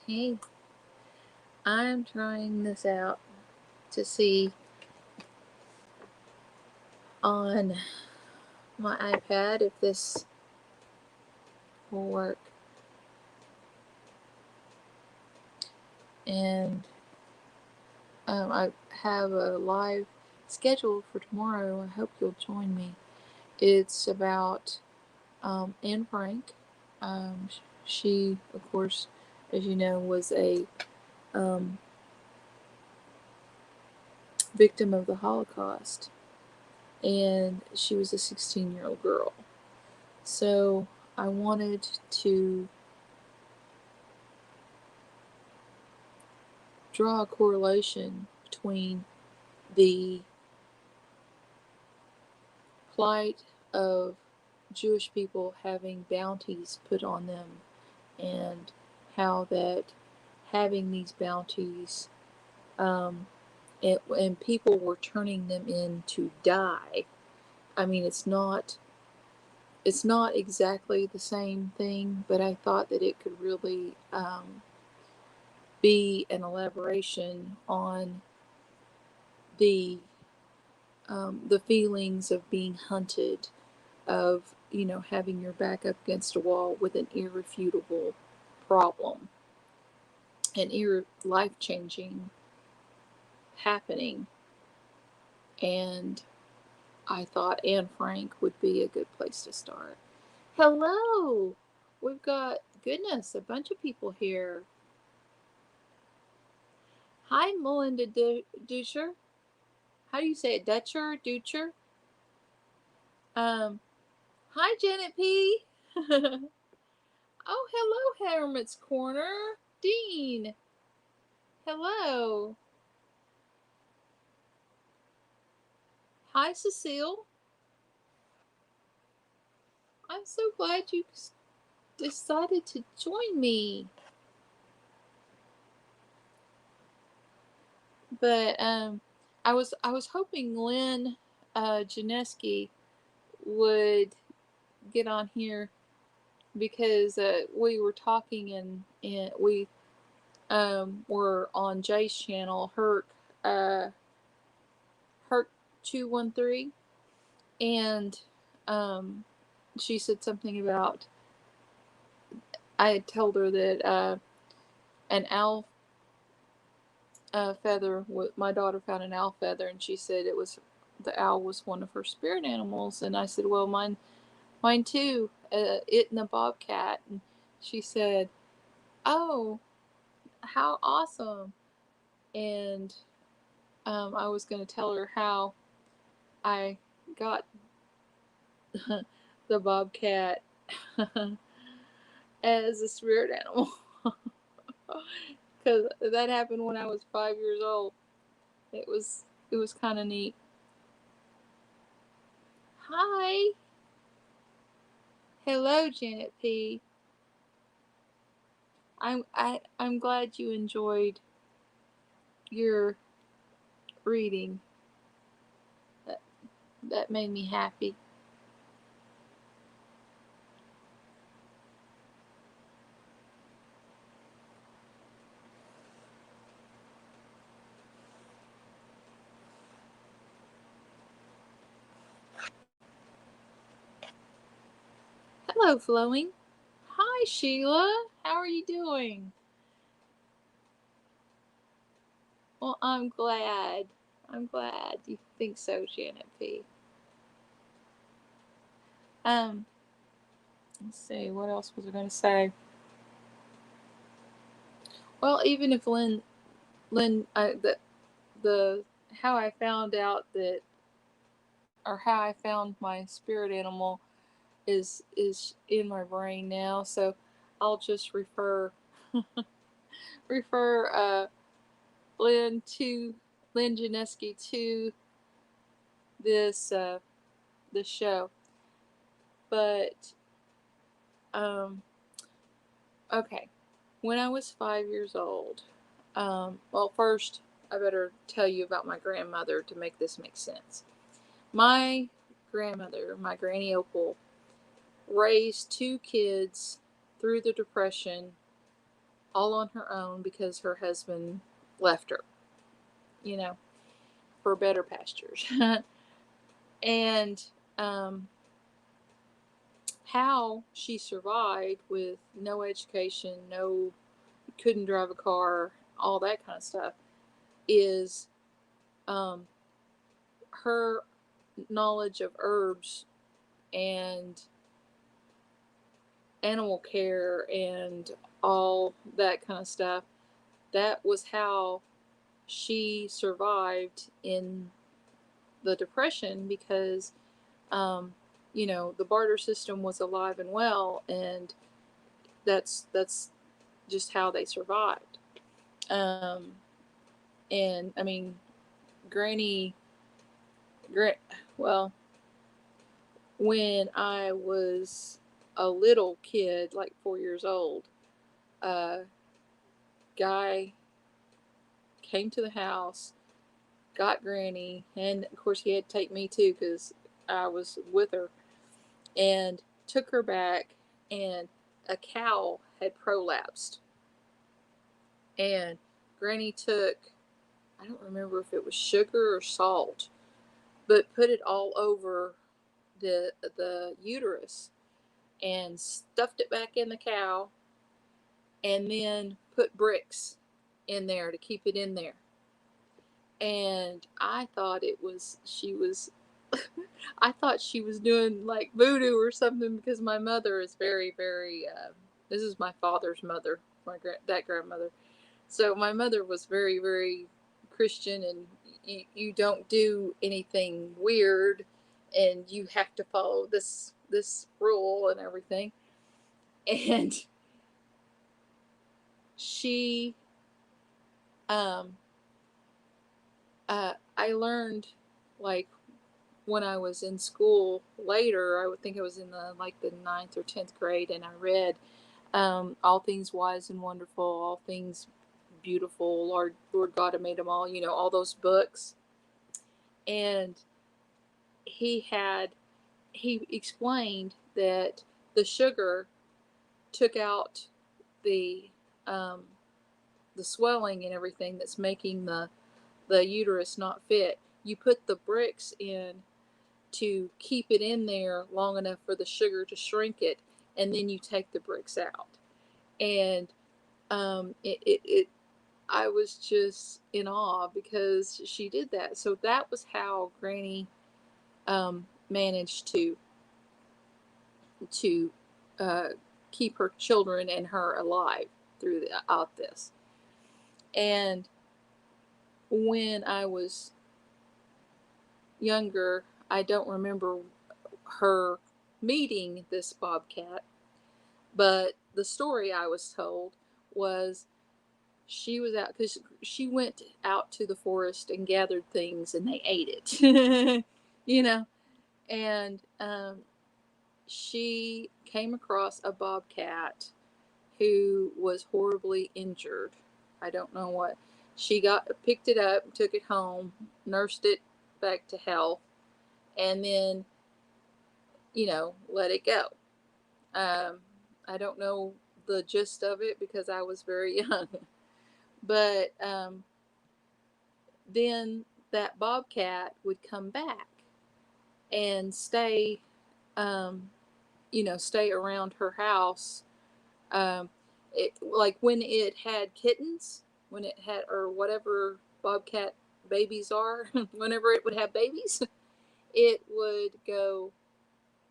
Hey, I'm trying this out to see on my iPad if this will work. And I have a live schedule for tomorrow. I hope you'll join me. It's about Anne Frank. She, of course, as you know, was a um, victim of the Holocaust. And she was a 16-year-old girl. So I wanted to draw a correlation between the plight of Jewish people having bounties put on them and how that having these bounties and people were turning them in to die. I mean, it's not exactly the same thing, but I thought that it could really be an elaboration on the the feelings of being hunted, of having your back up against a wall with an irrefutable problem, an life-changing happening. And I thought Anne Frank would be a good place to start. Hello, we've got, goodness, a bunch of people here. Hi, Melinda Dutcher. How do you say it? Dutcher? um Hi, Janet P. Oh, hello, Hermit's Corner. Dean, hello. Hi, Cecile. I'm so glad you decided to join me. But I was hoping Lynn Janeski would get on here because we were talking and we were on Jay's channel, Herc 213, and she said something about, I had told her that an owl feather. My daughter found an owl feather, and she said the owl was one of her spirit animals. And I said, well, mine too. It and the bobcat. And she said, oh, how awesome! And I was going to tell her how I got the bobcat as a spirit animal. Because that happened when I was 5 years old. It was kind of neat. Hi, hello, Janet P. I'm glad you enjoyed your reading. That that made me happy. Hello, Flowing. Hi, Sheila. How are you doing? Well, I'm glad. I'm glad you think so, Janet P. Um, let's see. What else was I going to say? Well, even if Lynn, the how I found out that, or how I found my spirit animal is in my brain now. So I'll just refer Lynn Janeski to this this show. But okay, when I was 5 years old, well, first I better tell you about my grandmother to make this make sense. My grandmother, my Granny Opal, raised two kids through the Depression all on her own because her husband left her, you know, for better pastures. And um, how she survived with no education, no, couldn't drive a car, all that kind of stuff, is um, her knowledge of herbs and animal care and all that kind of stuff. That was how she survived in the Depression because, um, the barter system was alive and well, and that's just how they survived. Um, and I mean, Granny, Gran- well, when I was a little kid, like 4 years old, a guy came to the house, got Granny, and of course he had to take me too because I was with her, and took her back, and a cow had prolapsed. And Granny took, I don't remember if it was sugar or salt, but put it all over the uterus and stuffed it back in the cow, and then put bricks in there to keep it in there. And I thought I thought she was doing like voodoo or something because my mother is very, very, this is my father's mother, that grandmother. So my mother was very, very Christian, and you don't do anything weird, and you have to follow this rule and everything. And she, um, I learned, like, when I was in school later. I would think I was in the ninth or 10th grade, and I read All Things Wise and Wonderful, All Things Beautiful, Lord God had made them all. All those books. And he had he explained that the sugar took out the um, the swelling and everything that's making the uterus not fit. You put the bricks in to keep it in there long enough for the sugar to shrink it, and then you take the bricks out. And it I was just in awe because she did that. So that was how Granny managed to uh, keep her children and her alive throughout this. And when I was younger, I don't remember her meeting this bobcat, but the story I was told was she was out because she went out to the forest and gathered things and they ate it, you know, and she came across a bobcat who was horribly injured. I don't know what. She picked it up, took it home, nursed it back to health, and then, let it go. Um, I don't know the gist of it because I was very young. But then that bobcat would come back and um, stay around her house. Like when it had kittens, when it had, or whatever bobcat babies are, whenever it would have babies, it would go,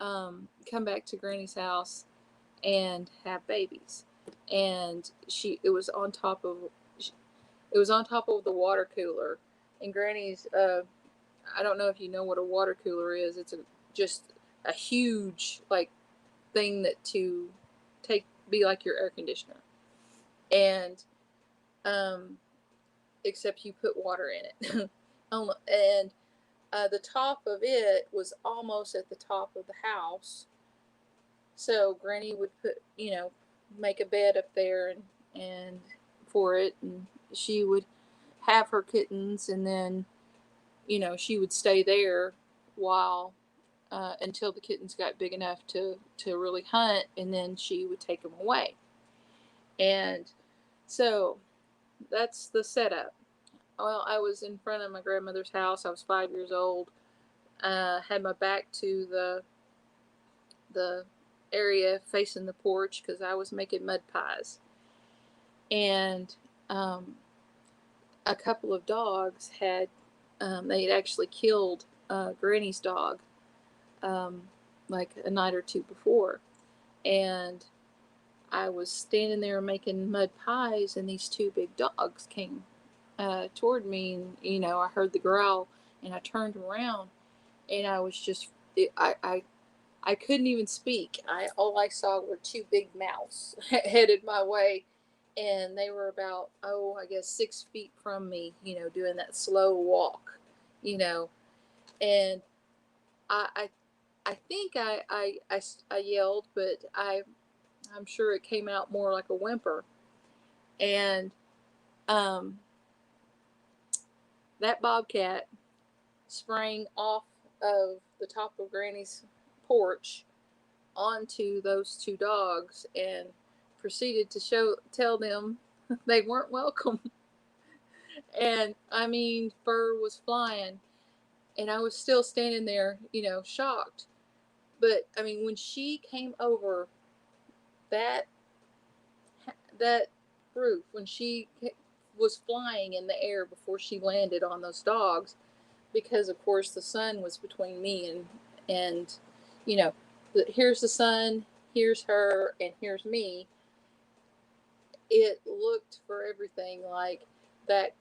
come back to Granny's house and have babies. And it was on top of the water cooler. And Granny's, I don't know if you know what a water cooler is. It's just a huge, like, thing that to be like your air conditioner. And um, except you put water in it. And the top of it was almost at the top of the house. So Granny would make a bed up there and for it, and she would have her kittens, and then she would stay there while until the kittens got big enough to really hunt, and then she would take them away. And So that's the setup. Well, I was in front of my grandmother's house. I was 5 years old. Had my back to the area facing the porch because I was making mud pies. And a couple of dogs had, they had actually killed Granny's dog like a night or two before. And I was standing there making mud pies, and these two big dogs came toward me, and I heard the growl, and I turned around, and I was just, I couldn't even speak. All I saw were two big mouths headed my way, and they were about, I guess 6 feet from me, doing that slow walk, you know, and I I, I think I yelled, but I'm sure it came out more like a whimper, and um, that bobcat sprang off of the top of Granny's porch onto those two dogs and proceeded to tell them they weren't welcome. And I mean, fur was flying, and I was still standing there, shocked. But I mean, when she came over that that roof, when she was flying in the air before she landed on those dogs, because of course the sun was between me and you know here's the sun, here's her, and here's me. It looked for everything like that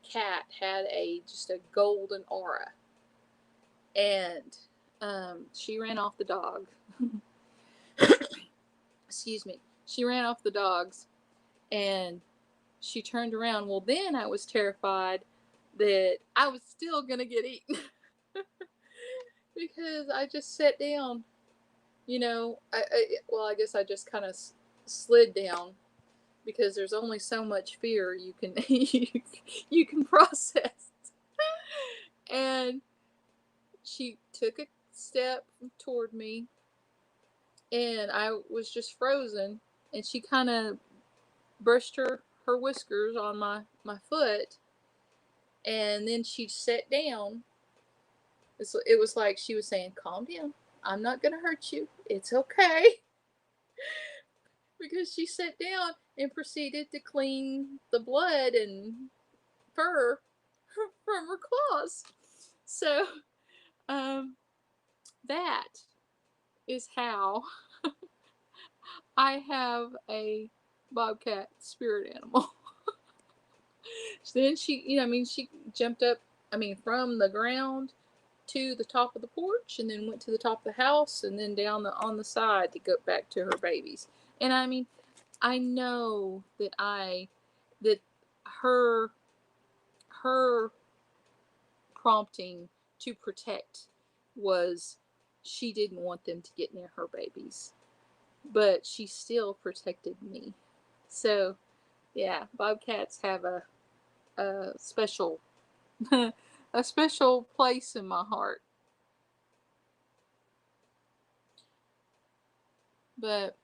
cat had just a golden aura. And she ran off the dog. Excuse me. She ran off the dogs, and she turned around. Well, then I was terrified that I was still gonna get eaten because I just sat down. I guess I just kind of slid down because there's only so much fear you can you can process. And she took a step toward me, and I was just frozen. And she kind of brushed her whiskers on my foot, and then she sat down. It was like she was saying, "Calm down. I'm not gonna hurt you. It's okay." Because she sat down and proceeded to clean the blood and fur from her claws. So, um, that is how I have a bobcat spirit animal. So then she, she jumped up, from the ground to the top of the porch, and then went to the top of the house, and then down on the side to go back to her babies. And I know that her her prompting to protect was she didn't want them to get near her babies, but she still protected me. So yeah, bobcats have a special a special place in my heart. But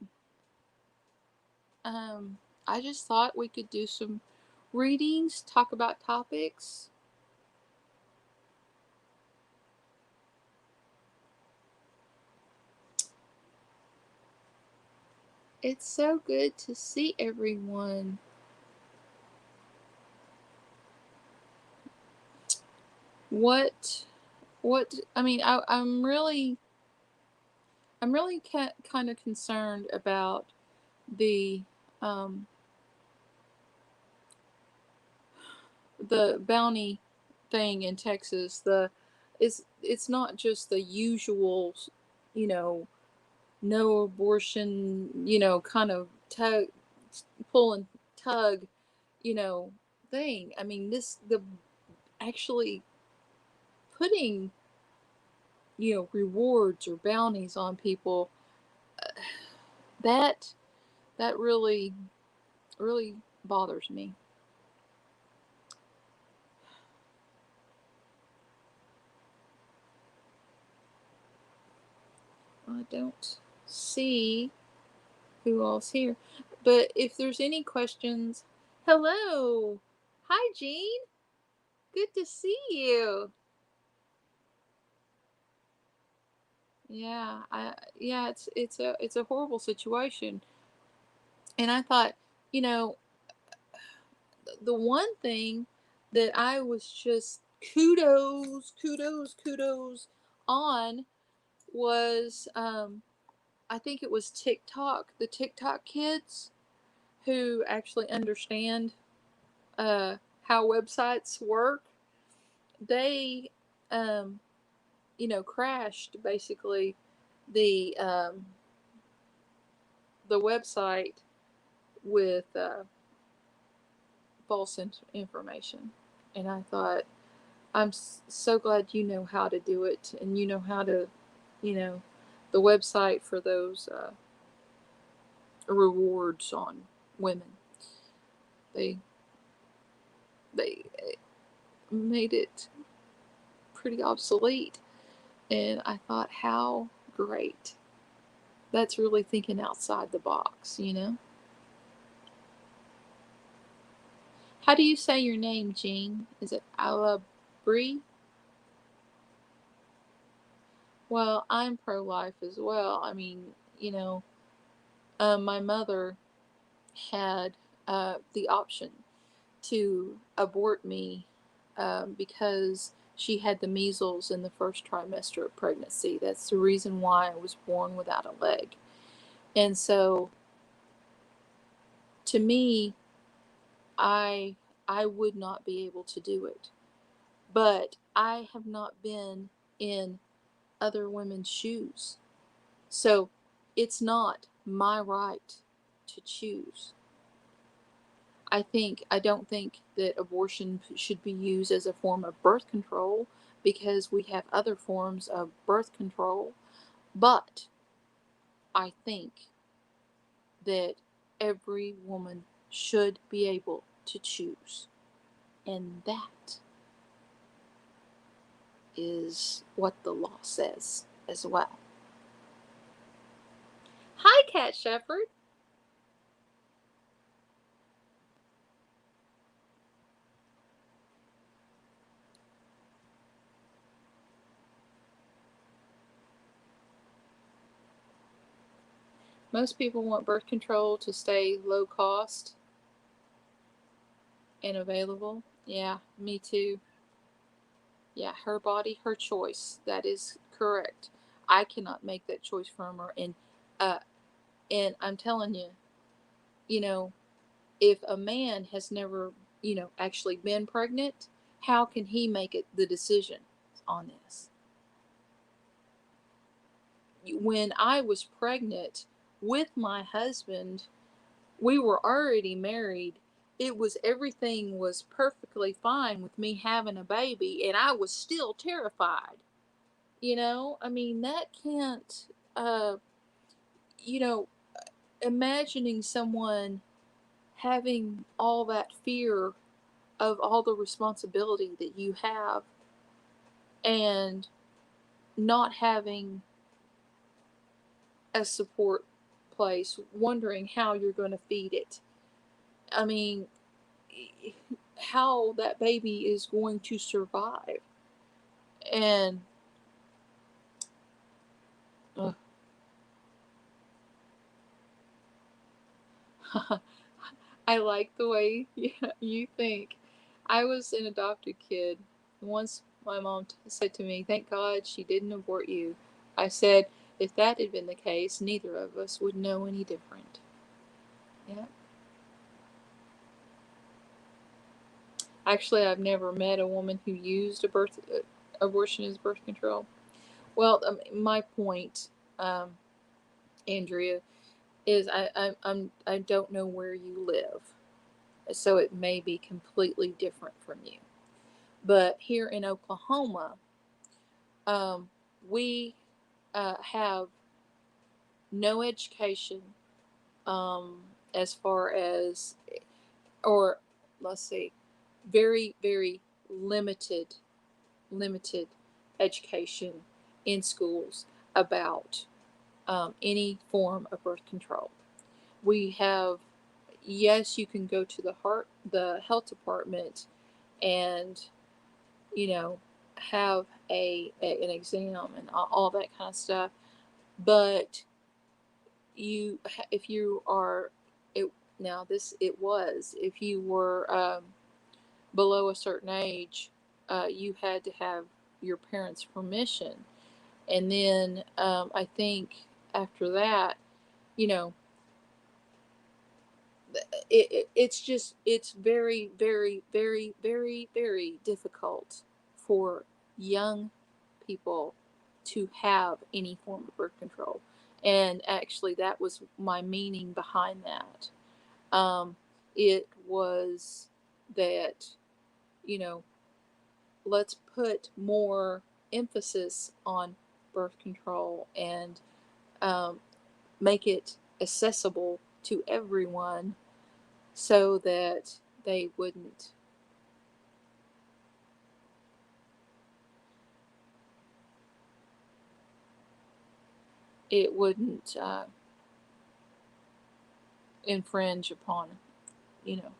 um, I just thought we could do some readings, talk about topics. It's so good to see everyone. What I'm really kind of concerned about the um, the bounty thing in Texas. It's not just the usual, you know, no abortion, kind of pull and tug, you know, thing. I mean, this the actually putting, rewards or bounties on people, that that really bothers me. I don't see who else here. But if there's any questions, Hello. Hi, Jean. Good to see you. Yeah, it's a horrible situation. And I thought, you know, the one thing that I was just kudos on was I think it was TikTok, the TikTok kids who actually understand uh how websites work. They um crashed basically the the website with false information. And I thought, I'm so glad you know how to do it, and you know how to, you know, the website for those rewards on women. They they made it pretty obsolete, and I thought, how great. That's really thinking outside the box. How do you say your name, Jean? Is it Alabri? Well, I'm pro life as well. I mean, my mother had the option to abort me because she had the measles in the first trimester of pregnancy. That's the reason why I was born without a leg. And so, to me, I I would not be able to do it. But I have not been in other women's shoes. So it's not my right to choose. I don't think that abortion should be used as a form of birth control because we have other forms of birth control, but I think that every woman should be able to choose. And that is what the law says as well. Hi, Cat Shepherd. Most people want birth control to stay low cost and available. Yeah, me too. Yeah, her body, her choice. That is correct. I cannot make that choice from her. Uh, and I'm telling you, you know, if a man has never, actually been pregnant, how can he make it the decision on this? When I was pregnant with my husband, we were already married. Everything was perfectly fine with me having a baby, and I was still terrified. I mean, that can't, uh, you know, imagining someone having all that fear of all the responsibility that you have and not having a support place, wondering how you're going to feed it. I mean, how that baby is going to survive. And uh, I like the way you think. I was an adopted kid. Once my mom said to me, "Thank God she didn't abort you." I said, "If that had been the case, neither of us would know any different." Yeah. Actually, I've never met a woman who used abortion as birth control. Well, my point, um, Andrea, is I don't know where you live, so it may be completely different from you. But here in Oklahoma, um, we have no education as far as, or let's see, very, very limited education in schools about any form of birth control. We have, yes, you can go to the health department and, you know, have an exam and all that kind of stuff. But if you are, it now this it was if you were below a certain age, you had to have your parents' permission, and then I think after that, you know, it's just it's very very very very very difficult for young people to have any form of birth control. And actually that was my meaning behind that. It was that, you know, let's put more emphasis on birth control and um, make it accessible to everyone so that they wouldn't it wouldn't infringe upon, you know.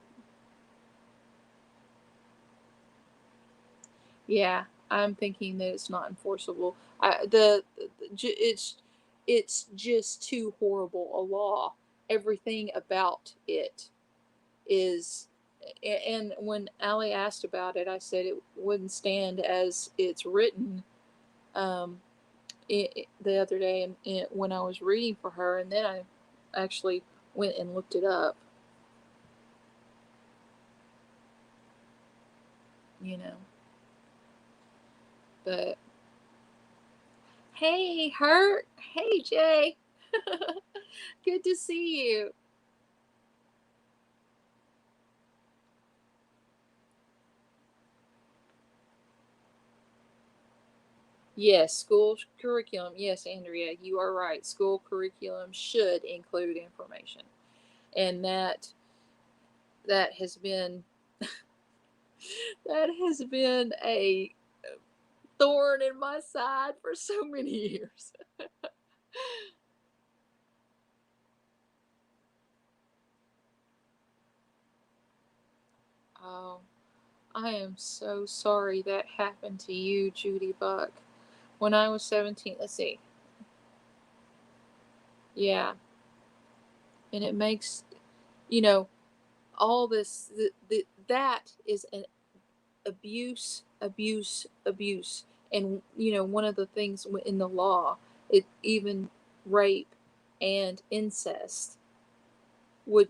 Yeah, I'm thinking that it's not enforceable. It's just too horrible a law. Everything about it is, and when Allie asked about it, I said it wouldn't stand as it's written. Um, the other day, and when I was reading for her, and then I actually went and looked it up. You know, but hey, Hurt. Hey, Jay. Good to see you. Yes, school curriculum. Yes, Andrea, you are right. School curriculum should include information, and that has been that has been a thorn in my side for so many years. Oh, I am so sorry that happened to you, Judy Buck. When I was 17, let's see. Yeah, and it makes, you know, all this that is an abuse, abuse, abuse. And, you know, one of the things in the law, it even rape and incest would,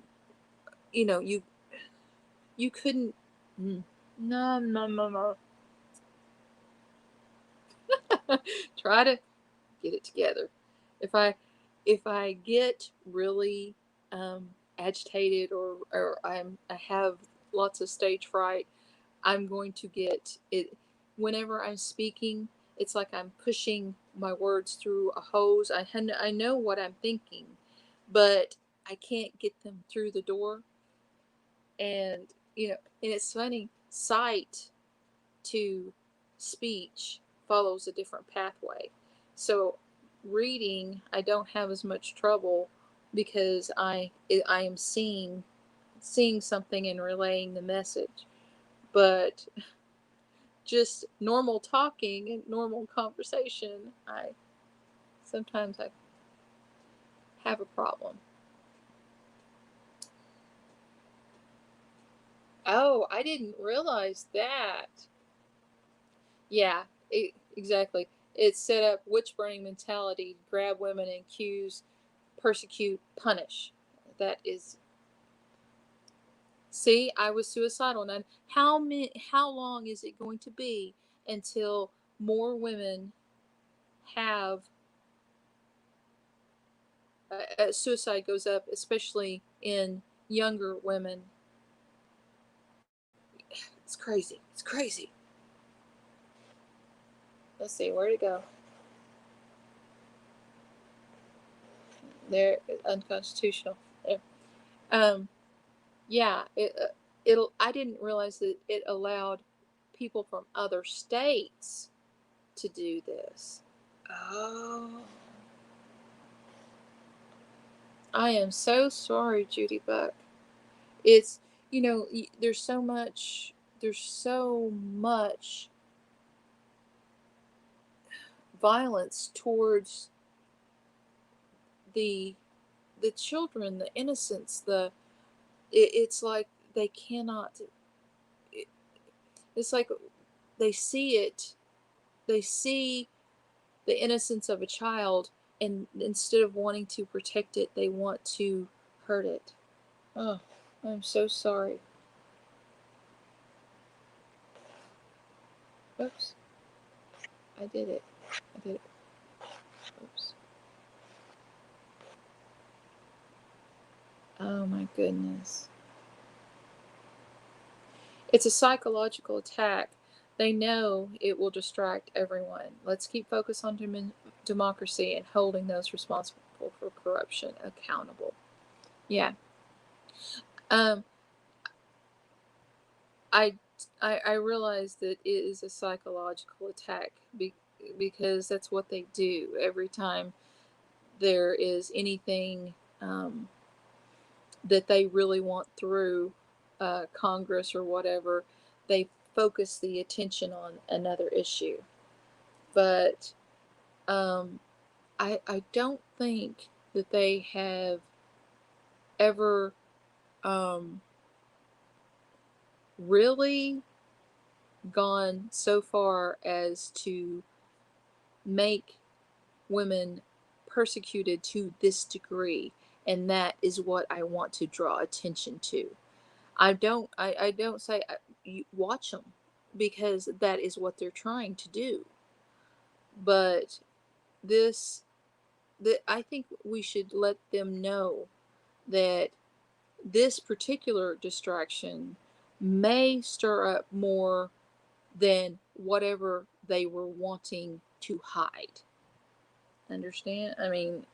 you know, you couldn't. No, no, no, no. Try to get it together. If I get really agitated, or I have lots of stage fright, I'm going to get it. Whenever I'm speaking, it's like I'm pushing my words through a hose. I know what I'm thinking, but I can't get them through the door. And, you know, and it's funny, sight to speech follows a different pathway. So reading, I don't have as much trouble because I am seeing something and relaying the message. But just normal talking and normal conversation, I sometimes I have a problem. Oh, I didn't realize that. Yeah, exactly. It's set up witch burning mentality, grab women and accuse, persecute, punish. That is, see, I was suicidal. And how long is it going to be until more women have suicide goes up, especially in younger women? It's crazy. It's crazy. Let's see, where'd it go? There, unconstitutional. There. Um, yeah, it'll. I didn't realize that it allowed people from other states to do this. Oh, I am so sorry, Judy Buck. It's, there's so much violence towards the the children, the innocence, it's like they cannot. It, it's like they see it. They see the innocence of a child, and instead of wanting to protect it, they want to hurt it. Oh, I'm so sorry. Oops, I did it. I did it. Oops. Oh my goodness. It's a psychological attack. They know it will distract everyone. Let's keep focus on democracy and holding those responsible for corruption accountable. Yeah. Um, I, I realize that it is a psychological attack because that's what they do every time there is anything um, that they really want through Congress or whatever. They focus the attention on another issue. But um, I don't think that they have ever um, really gone so far as to make women persecuted to this degree, and that is what I want to draw attention to. I don't say you watch them, because that is what they're trying to do. But this that I think we should let them know that this particular distraction may stir up more than whatever they were wanting to hide. Understand? I mean,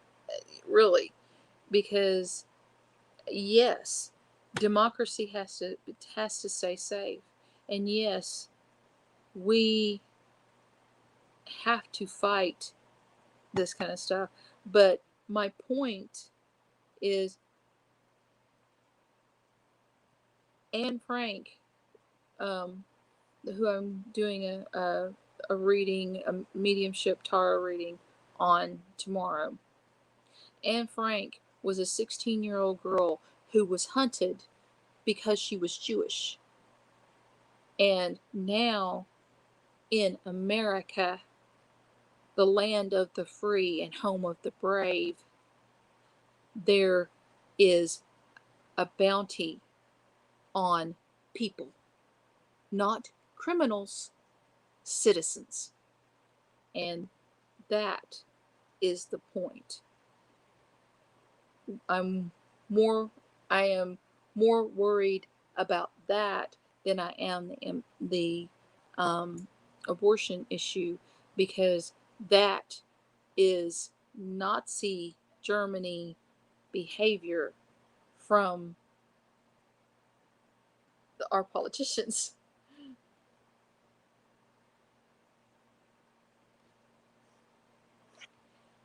really, because yes, democracy has to stay safe, and yes, we have to fight this kind of stuff. But my point is, Anne Frank, um, who I'm doing a reading, a mediumship tarot reading on tomorrow. Anne Frank was a 16-year-old girl who was hunted because she was Jewish. And now in America, the land of the free and home of the brave, there is a bounty on people, not criminals, citizens. And that is the point. I'm more I am more worried about that than I am the abortion issue, because that is Nazi Germany behavior from our politicians.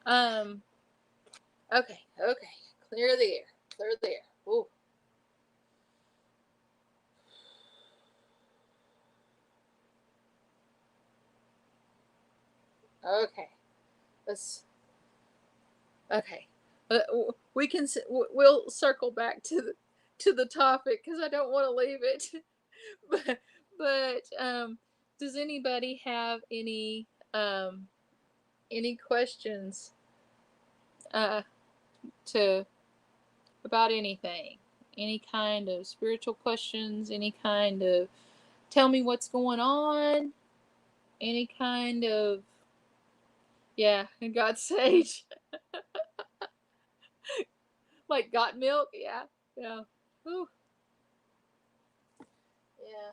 Um. Okay. Okay. Clear the air. Clear the air. Ooh. Okay. Let's. Okay. We can. We'll circle back to the topic because I don't want to leave it. but does anybody have any questions uh to about anything? Any kind of spiritual questions? Any kind of tell me what's going on? Any kind of yeah, God sage. Like got milk? Yeah. Yeah. Ooh, yeah.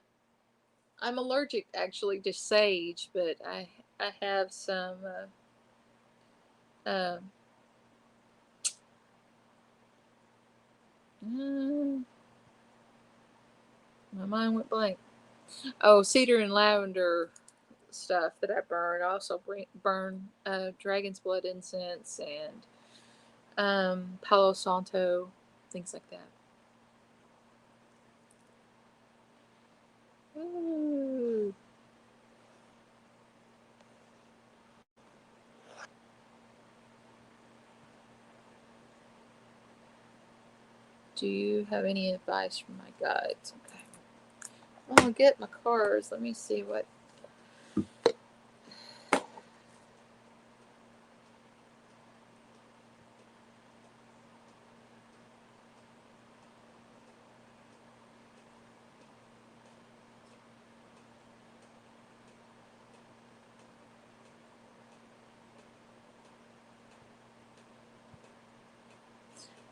I'm allergic actually to sage, but I have some uh, uh, my mind went blank. Oh, cedar and lavender stuff that I burn. I also burn dragon's blood incense and Palo Santo, things like that. Do you have any advice from my guides? Okay. Well, I'll get my cards. Let me see what.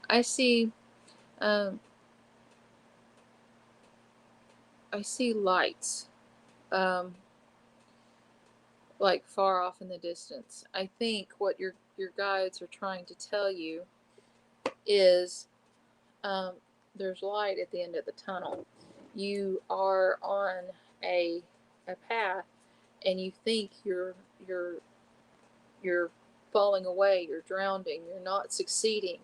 I see. Um, I see lights. Um, like far off in the distance. I think what your guides are trying to tell you is um, there's light at the end of the tunnel. You are on a path, and you think you're you're falling away, you're drowning, you're not succeeding,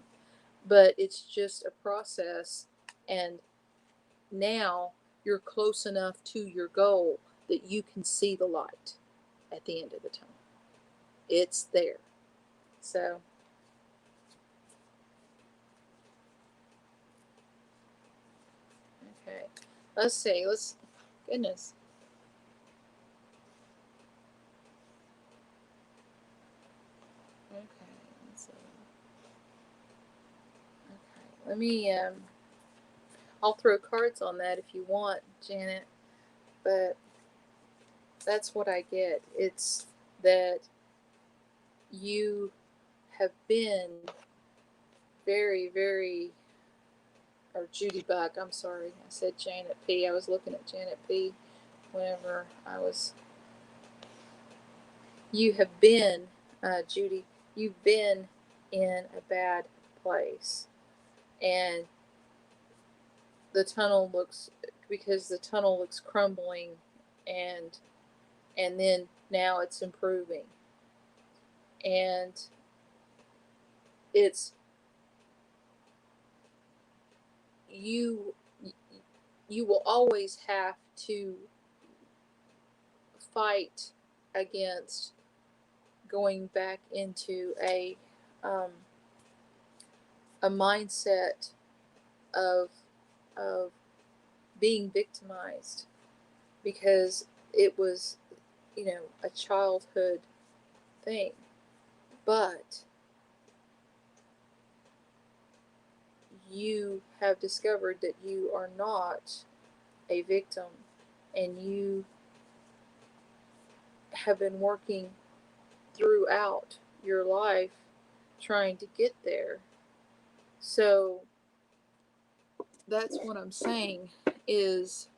but it's just a process, and now you're close enough to your goal that you can see the light at the end of the tunnel. It's there. So, okay. Let's see. Goodness. Okay. So, okay. I'll throw cards on that if you want, Janet, but that's what I get. It's that you have been very, very, or Judy Buck, I'm sorry. I said Janet P. I was looking at Janet P. whenever I was. You have been, Judy, you've been in a bad place. And the tunnel looks, because the tunnel looks crumbling, and then now it's improving, and it's you you will always have to fight against going back into um, a mindset of of being victimized, because it was, a childhood thing. But you have discovered that you are not a victim, and you have been working throughout your life trying to get there. So that's what I'm saying is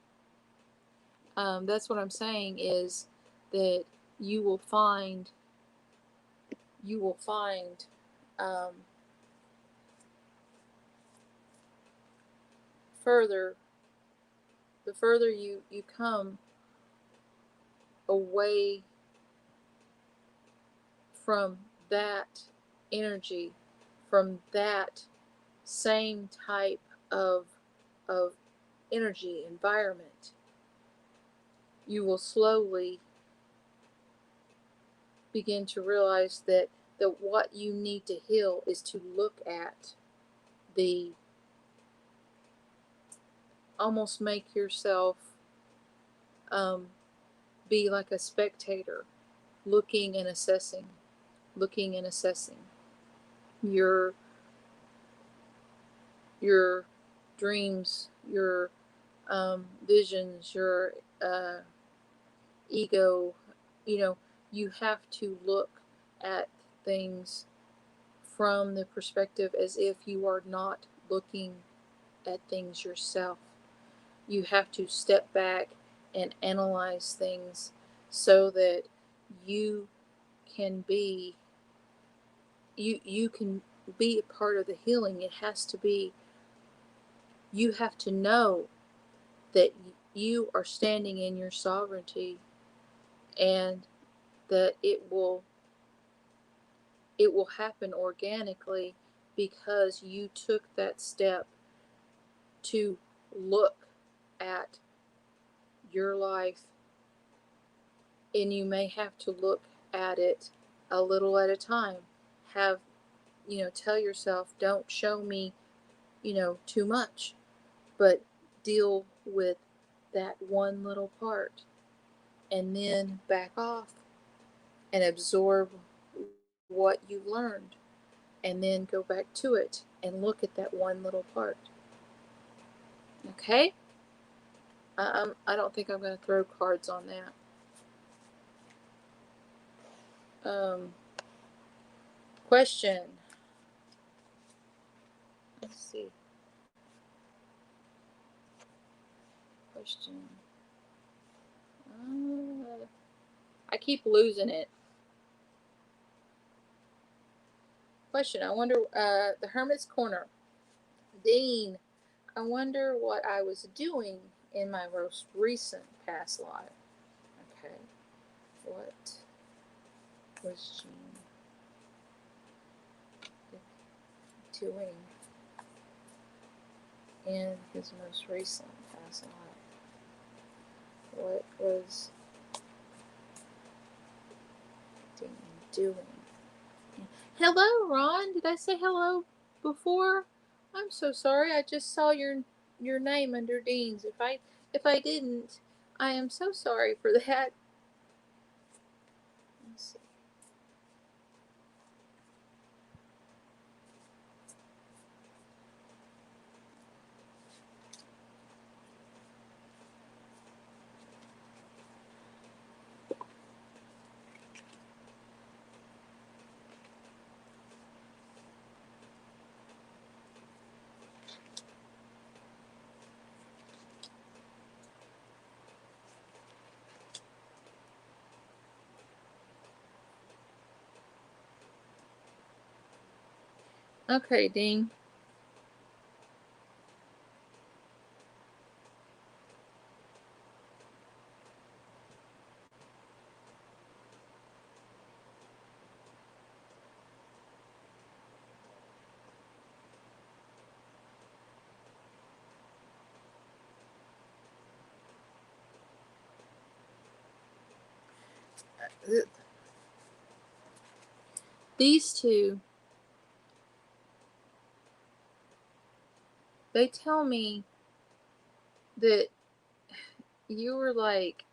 that's what I'm saying is that you will find you will find um, further the further you come away from that energy, from that same type of of energy environment, you will slowly begin to realize that what you need to heal is to look at the almost make yourself um, be like a spectator, looking and assessing, looking and assessing your your dreams, your visions, your ego. You know, you have to look at things from the perspective as if you are not looking at things yourself. You have to step back and analyze things so that you can be you can be a part of the healing. It has to be, you have to know that you are standing in your sovereignty, and that it will happen organically because you took that step to look at your life, and you may have to look at it a little at a time. Have, tell yourself, don't show me too much, but deal with that one little part and then back off and absorb what you learned and then go back to it and look at that one little part. Okay? I don't think I'm going to throw cards on that. Question. Let's see. Question. I keep losing it. Question. I wonder, the Hermit's Corner. Dean, I wonder what I was doing in my most recent past life. Okay. What was Gene doing in his most recent past life? What was Dean doing? Hello, Ron. Did I say hello before? I'm so sorry. I just saw your name under Dean's. If I didn't, I am so sorry for that. Let's see. Okay, Dean. These two, they tell me that you were like,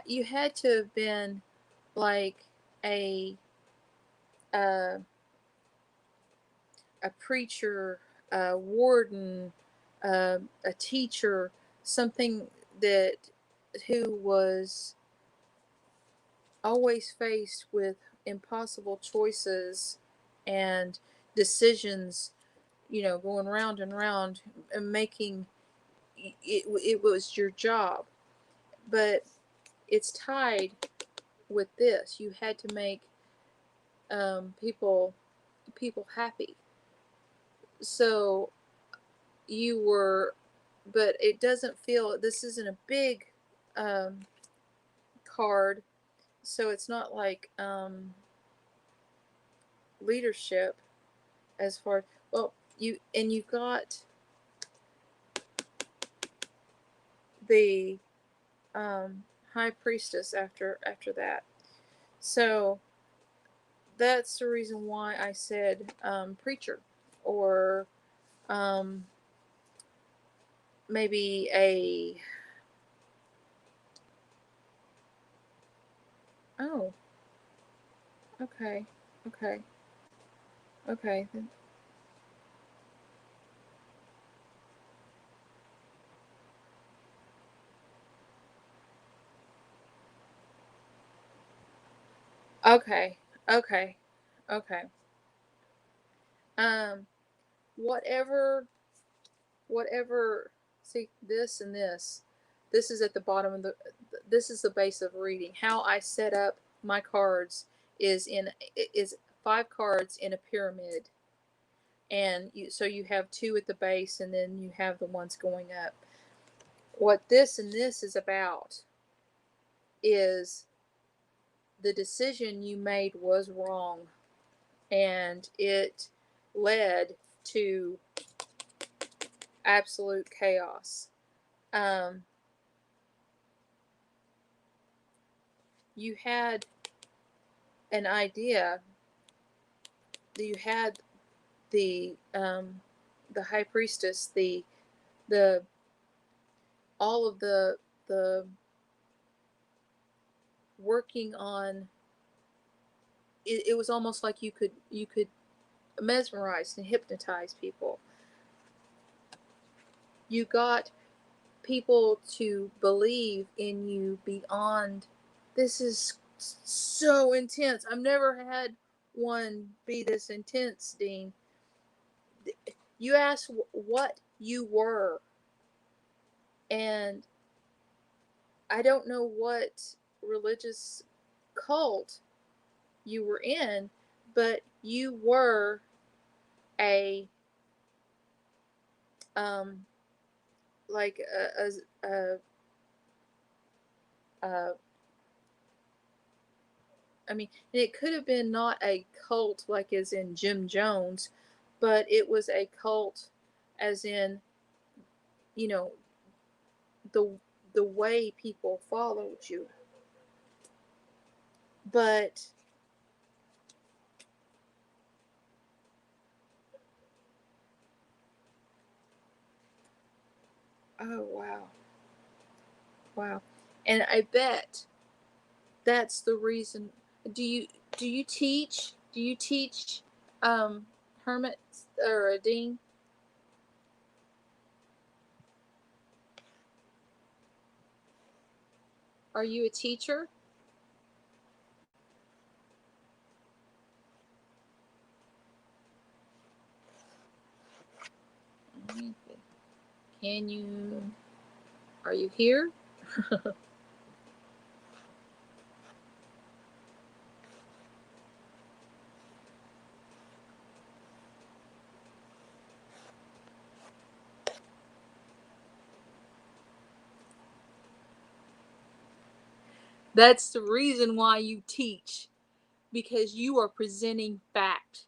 you had to have been like a uh, a preacher, a warden, a teacher, something that who was always faced with impossible choices and decisions, going round and round and making it was your job. But it's tied with this. You had to make people happy. So you were, but it doesn't feel, this isn't a big um, card, so it's not like leadership as far, well, you've got the high priestess after that. So that's the reason why I said preacher, or um, maybe a, oh, okay, okay, okay, okay, okay, okay. Um, whatever, whatever. See, this and this is at the bottom of the. This is the base of reading. How I set up my cards is 5 cards in a pyramid, and so you have 2 at the base, and then you have the ones going up. What this and this is about is the decision you made was wrong, and it led to absolute chaos. Um, you had an idea you had the high priestess, the all of the working on it, it was almost like you could mesmerize and hypnotize people. You got people to believe in you beyond. This is so intense. I've never had one be this intense, Dean. You asked what you were, and I don't know what religious cult you were in, but you were a um like a I mean, it could have been not a cult like as in Jim Jones, but it was a cult as in, you know, the the way people followed you. But oh wow. Wow. And I bet that's the reason. Do you do you teach? Do you teach hermits or a dean? Are you a teacher? Can you are you here? That's the reason why you teach, because you are presenting fact.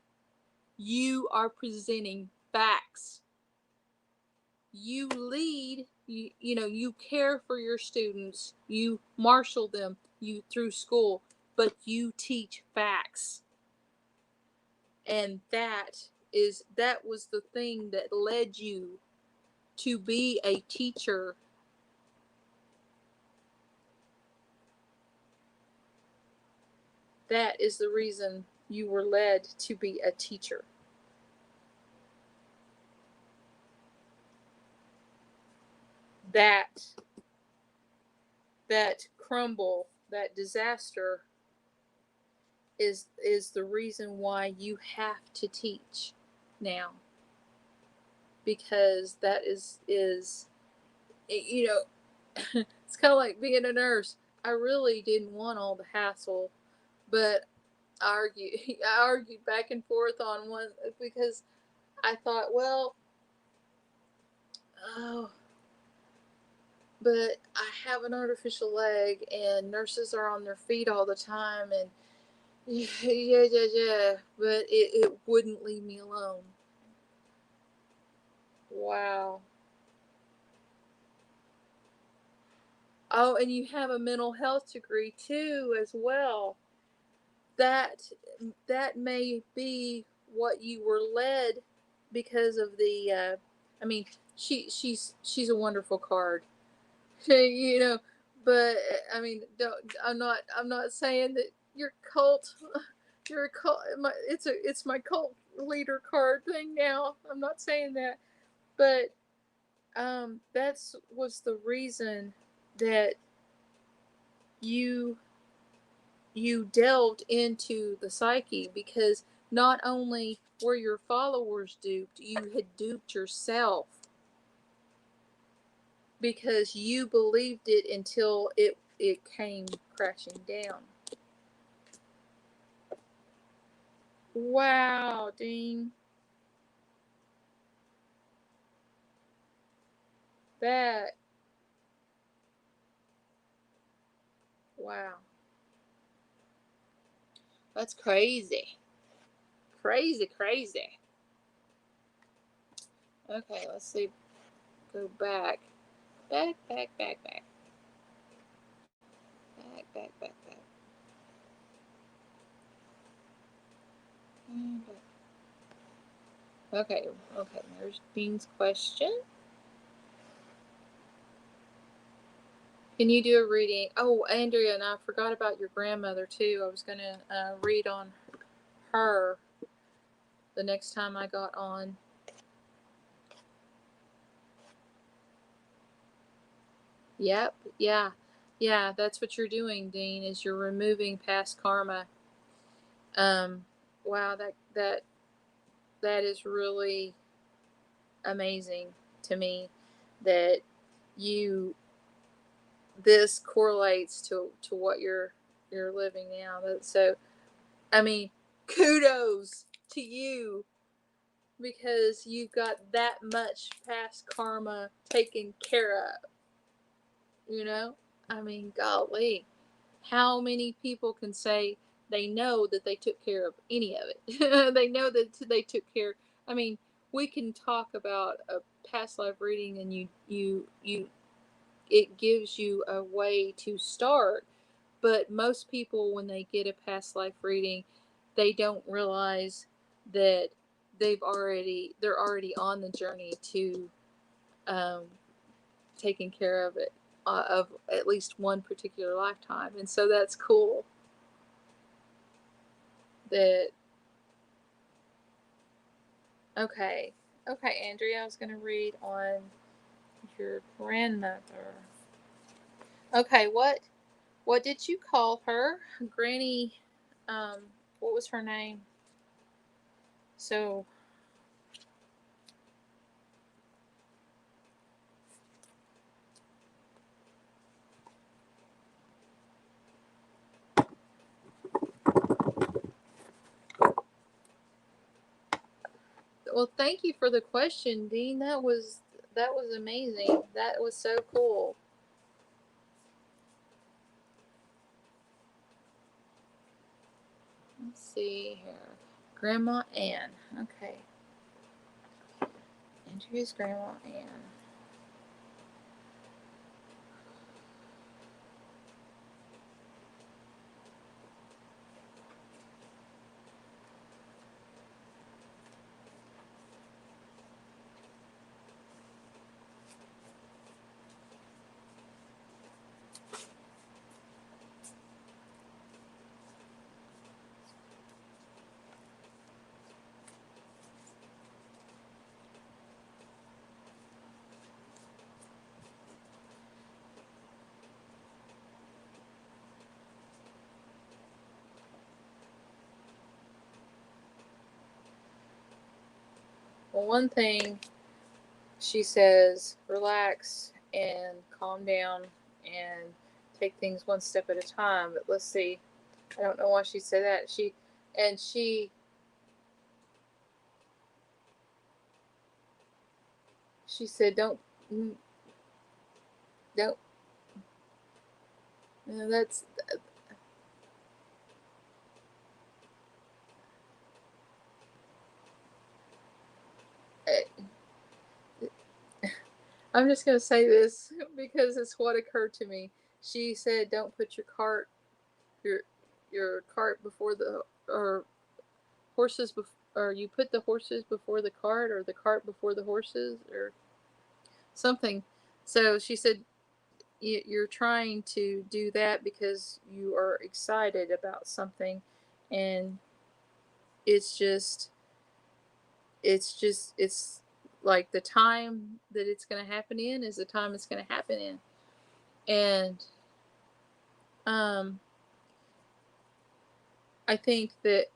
You are presenting facts. You lead, you care for your students, you marshal them you through school, but you teach facts. And that was the thing that led you to be a teacher. That is the reason you were led to be a teacher. That that crumble, that disaster is the reason why you have to teach now, because that is you know it's kind of like being a nurse. I really didn't want all the hassle, but I argued back and forth on one, because I thought, well, oh, but I have an artificial leg and nurses are on their feet all the time, and yeah, but it wouldn't leave me alone. Wow. Oh, and you have a mental health degree too, as well. That that may be what you were led, because of the. I mean, she's a wonderful card, you know. But I mean, I'm not saying that your cult. You're a cult. It's my cult leader card thing now. I'm not saying that, but that's was the reason that you you delved into the psyche, because not only were your followers duped, you had duped yourself, because you believed it until it came crashing down. Wow, Dean. That wow. That's crazy. Crazy, crazy. Okay, let's see. Go back. Back, back, back, back. Back, back, back, back. Okay, there's Dean's question. Can you do a reading? Oh, Andrea, and I forgot about your grandmother too. I was going to read on her the next time I got on. Yep, yeah. Yeah, that's what you're doing, Dean, is you're removing past karma. Wow, that is really amazing to me that you this correlates to what you're living now. So I mean, kudos to you because you've got that much past karma taken care of. You know, I mean, golly, how many people can say they know that they took care of any of it? They know that they took care. I mean, we can talk about a past life reading, and you it gives you a way to start. But most people, when they get a past life reading, they don't realize that they're already on the journey to um, taking care of it of at least one particular lifetime, and so that's cool. That okay, Andrea, I was going to read on your grandmother. Okay, what did you call her, Granny? Um, what was her name? So well, thank you for the question, Dean. That was amazing. That was so cool. Let's see here. Grandma Ann. Okay. Andrea's Grandma Ann. Well, one thing she says, relax and calm down and take things one step at a time. But let's see. I don't know why she said that. And she said, don't. That's I'm just gonna say this because it's what occurred to me. She said, "Don't put your your cart before the or horses or you put the horses before the cart or the cart before the horses or something." So she said, "You're trying to do that because you are excited about something, and it's just it's like the time that it's going to happen in is the time it's going to happen in." And um I think that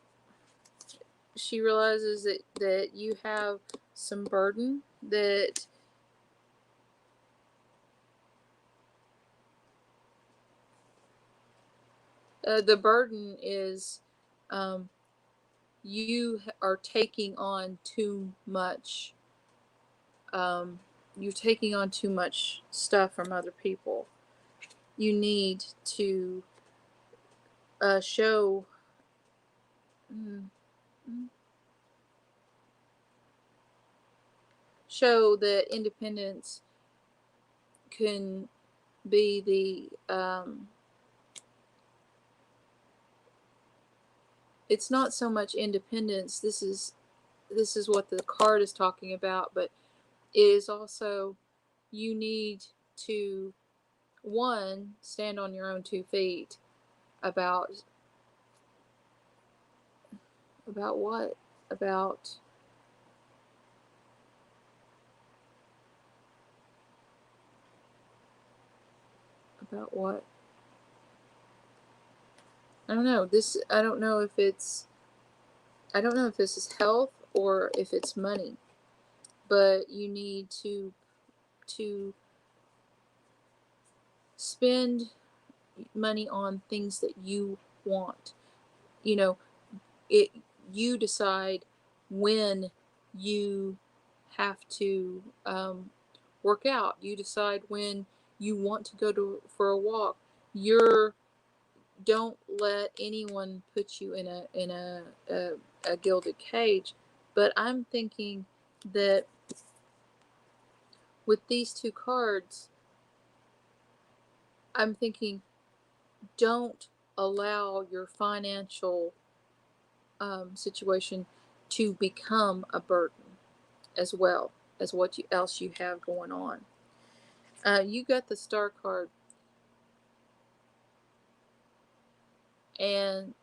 she realizes that you have some burden, that the burden is um, you are taking on too much. Um, you're taking on too much stuff from other people. You need to show mm, mm, show that independence can be it's not so much independence. This is this is what the card is talking about, but it is also, you need to, one, stand on your own 2 feet about what? About what? I don't know. I don't know if it's, I don't know if this is health or if it's money, but you need to spend money on things that you want. You know, it you decide when you have to work out. You decide when you want to go to for a walk. You're Don't let anyone put you in a gilded cage. But I'm thinking that with these 2 cards, I'm thinking, don't allow your financial situation to become a burden as well as else you have going on. You got the Star card, and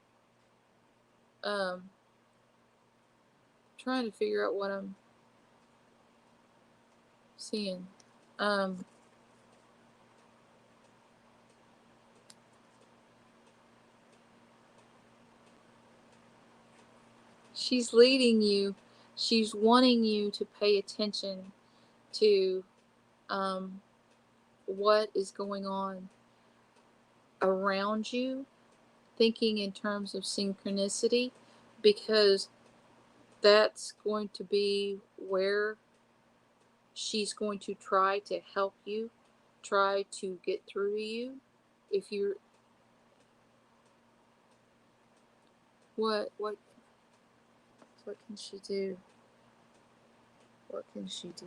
trying to figure out what I'm seeing. Um, she's leading you. She's wanting you to pay attention to um, what is going on around you, thinking in terms of synchronicity, because that's going to be where she's going to try to help you, try to get through to you. If you're, what can she do? What can she do?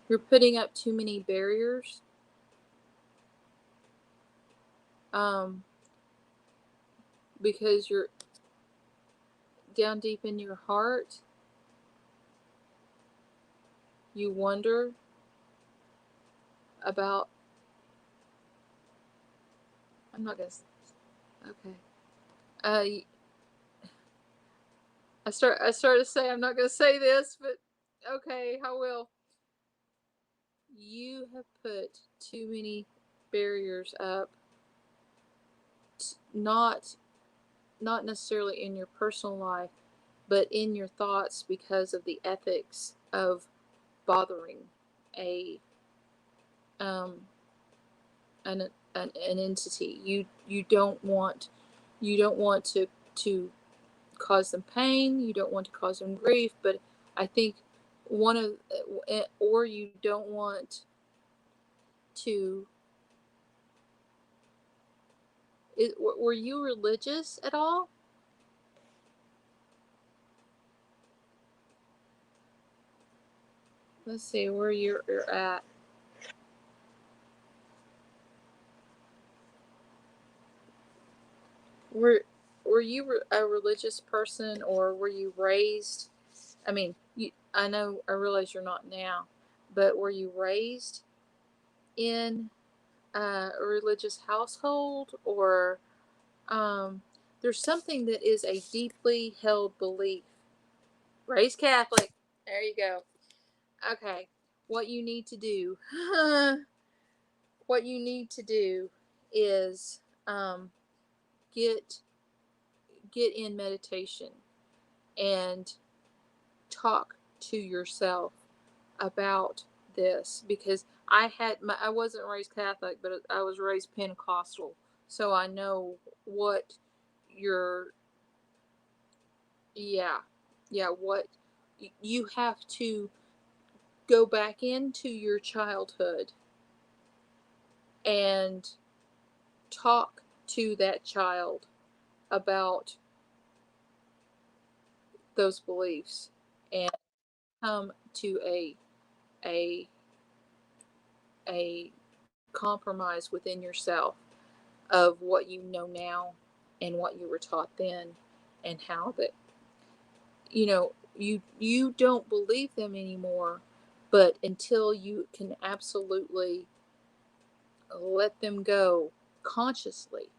You're putting up too many barriers. Um, because you're down deep in your heart, you wonder about. I'm not gonna. Okay. I started to say I'm not gonna say this, but okay, I will. You have put too many barriers up, not necessarily in your personal life, but in your thoughts because of the ethics of bothering a um an entity. You don't want to cause them pain. You don't want to cause them grief. But I think one of or you don't want to. Were you religious at all? Let's see where you're at. Were were you a religious person, or were you raised? I mean, I know, I realize you're not now, but were you raised in a religious household, or there's something that is a deeply held belief? Raised Catholic. There you go. Okay. What you need to do, what you need to do is get in meditation and talk to yourself about this, because I wasn't raised Catholic, but I was raised Pentecostal, so I know what your yeah, what you have to go back into your childhood and talk to that child about those beliefs, and come to a a compromise within yourself of what you know now and what you were taught then, and how that, you don't believe them anymore, but until you can absolutely let them go consciously.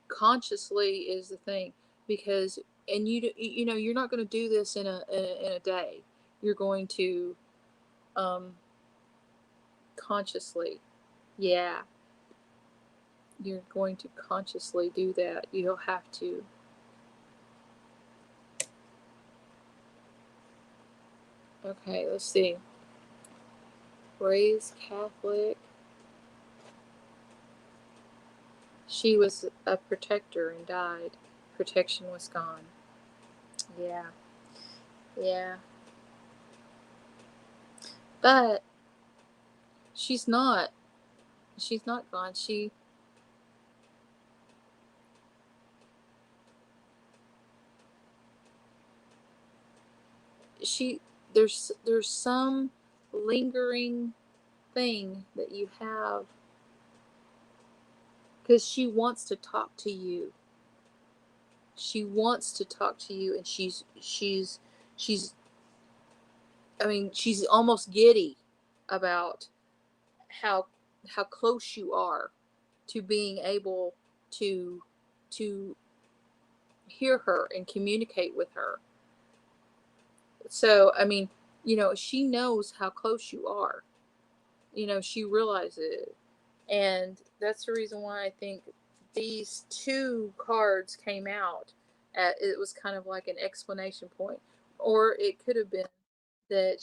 Consciously is the thing, because and you're not going to do this in a day. You're going to um consciously, yeah, you're going to consciously do that. You'll have to. Okay, let's see. Raised Catholic. She was a protector and died. Protection was gone. Yeah, yeah. But she's not. She's not gone. She there's some lingering thing that you have, because she wants to talk to you. She wants to talk to you, and she's I mean, she's almost giddy about how how close you are to being able to to hear her and communicate with her. So, I mean, she knows how close you are. She realizes it. And that's the reason why I think these two cards came out. It was kind of like an explanation point. Or it could have been that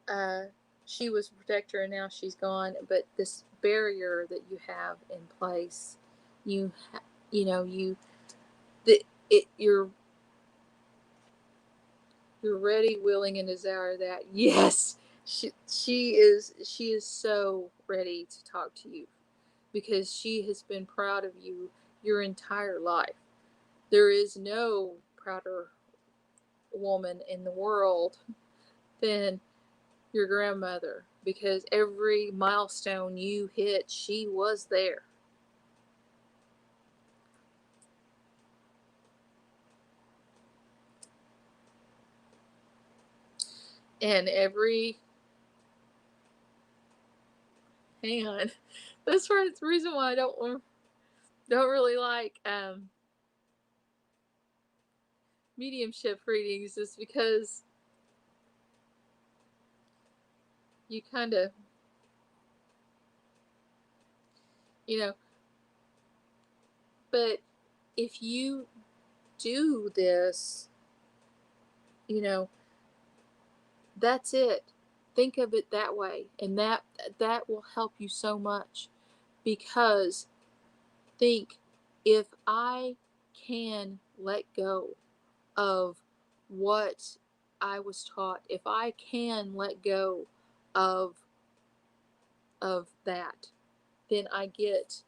uh, she was a protector and now she's gone. But this barrier that you have in place, you, you know, you, the, you're ready, willing, and desire that. Yes, she is so ready to talk to you, because she has been proud of you your entire life. There is no prouder woman in the world than your grandmother, because every milestone you hit, she was there. And every hang on, that's the reason why I don't really like mediumship readings, is because you kind of, you know, but if you do this, you know, that's it. Think of it that way, and that will help you so much, because think, if I can let go of what I was taught, if I can let go of that, then I get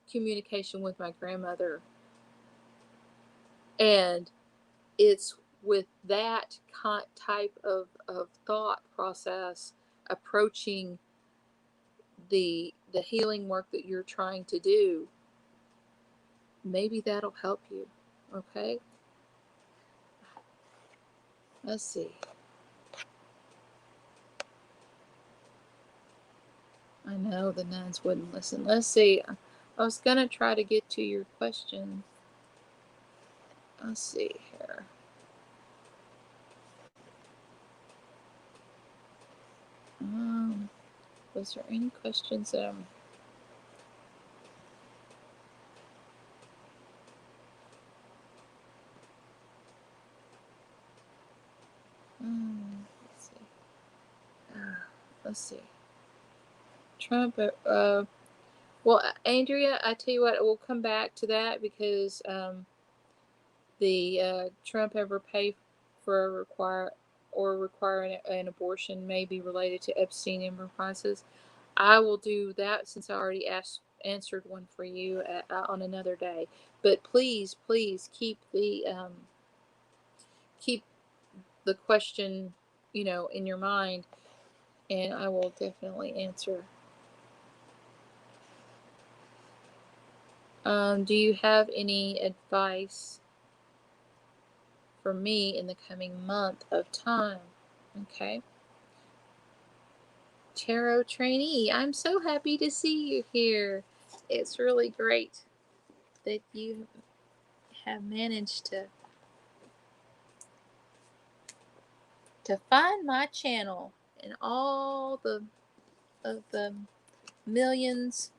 communication with my grandmother. And it's with that type of thought process, approaching the healing work that you're trying to do. Maybe that'll help you. Okay, let's see. I know the nuns wouldn't listen. Let's see. I was gonna try to get to your question. Let's see here. um was there any questions that let's see. Let's see. Trump. Well, Andrea, I tell you what, we'll come back to that, because the Trump ever pay for a require an abortion may be related to Epstein enterprises. I will do that, since I already answered one for you on another day. But please, please keep the question, in your mind, and I will definitely answer. Do you have any advice for me in the coming month of time? Okay. Tarot trainee, I'm so happy to see you here. It's really great that you have managed to find my channel and all of the millions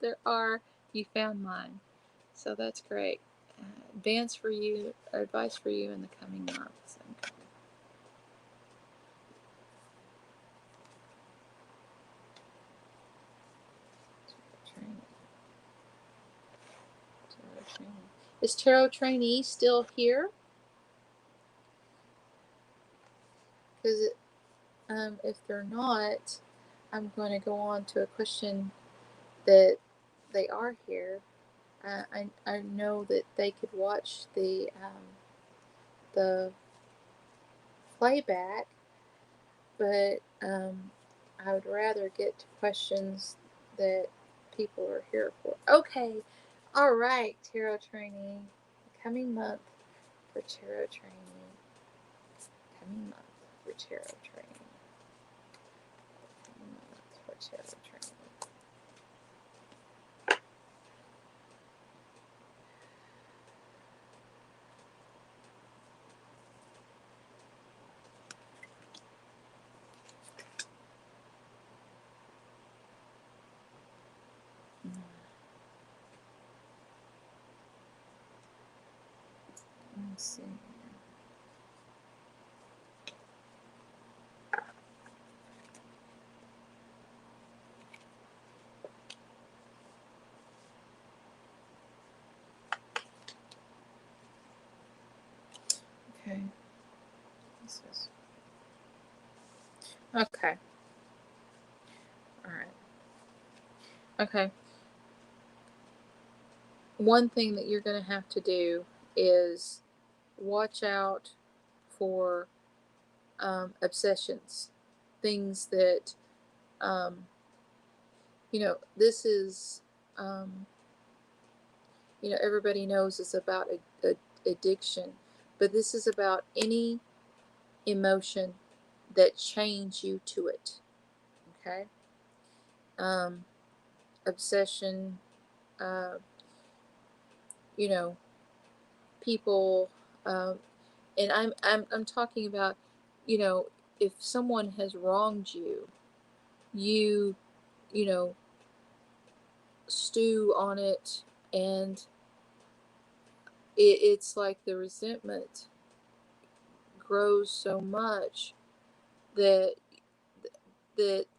there are. You found mine, so that's great. Advice for you in the coming months. Okay. Tarot trainee. Is tarot trainee still here? Because if they're not, I'm going to go on to a question that they are here. I know that they could watch the playback, but I would rather get to questions that people are here for. Okay, all right, tarot trainee. Coming month for tarot trainee. Coming month for tarot trainee. Coming month for tarot trainee. Let's see. Okay. This is okay. All right. Okay. One thing that you're going to have to do is watch out for obsessions, things that this is everybody knows it's about addiction, but this is about any emotion that chains you to it. Okay. um, Obsession, uh, you know people, um, and I'm talking about, if someone has wronged you, you you know stew on it, and it's like the resentment grows so much that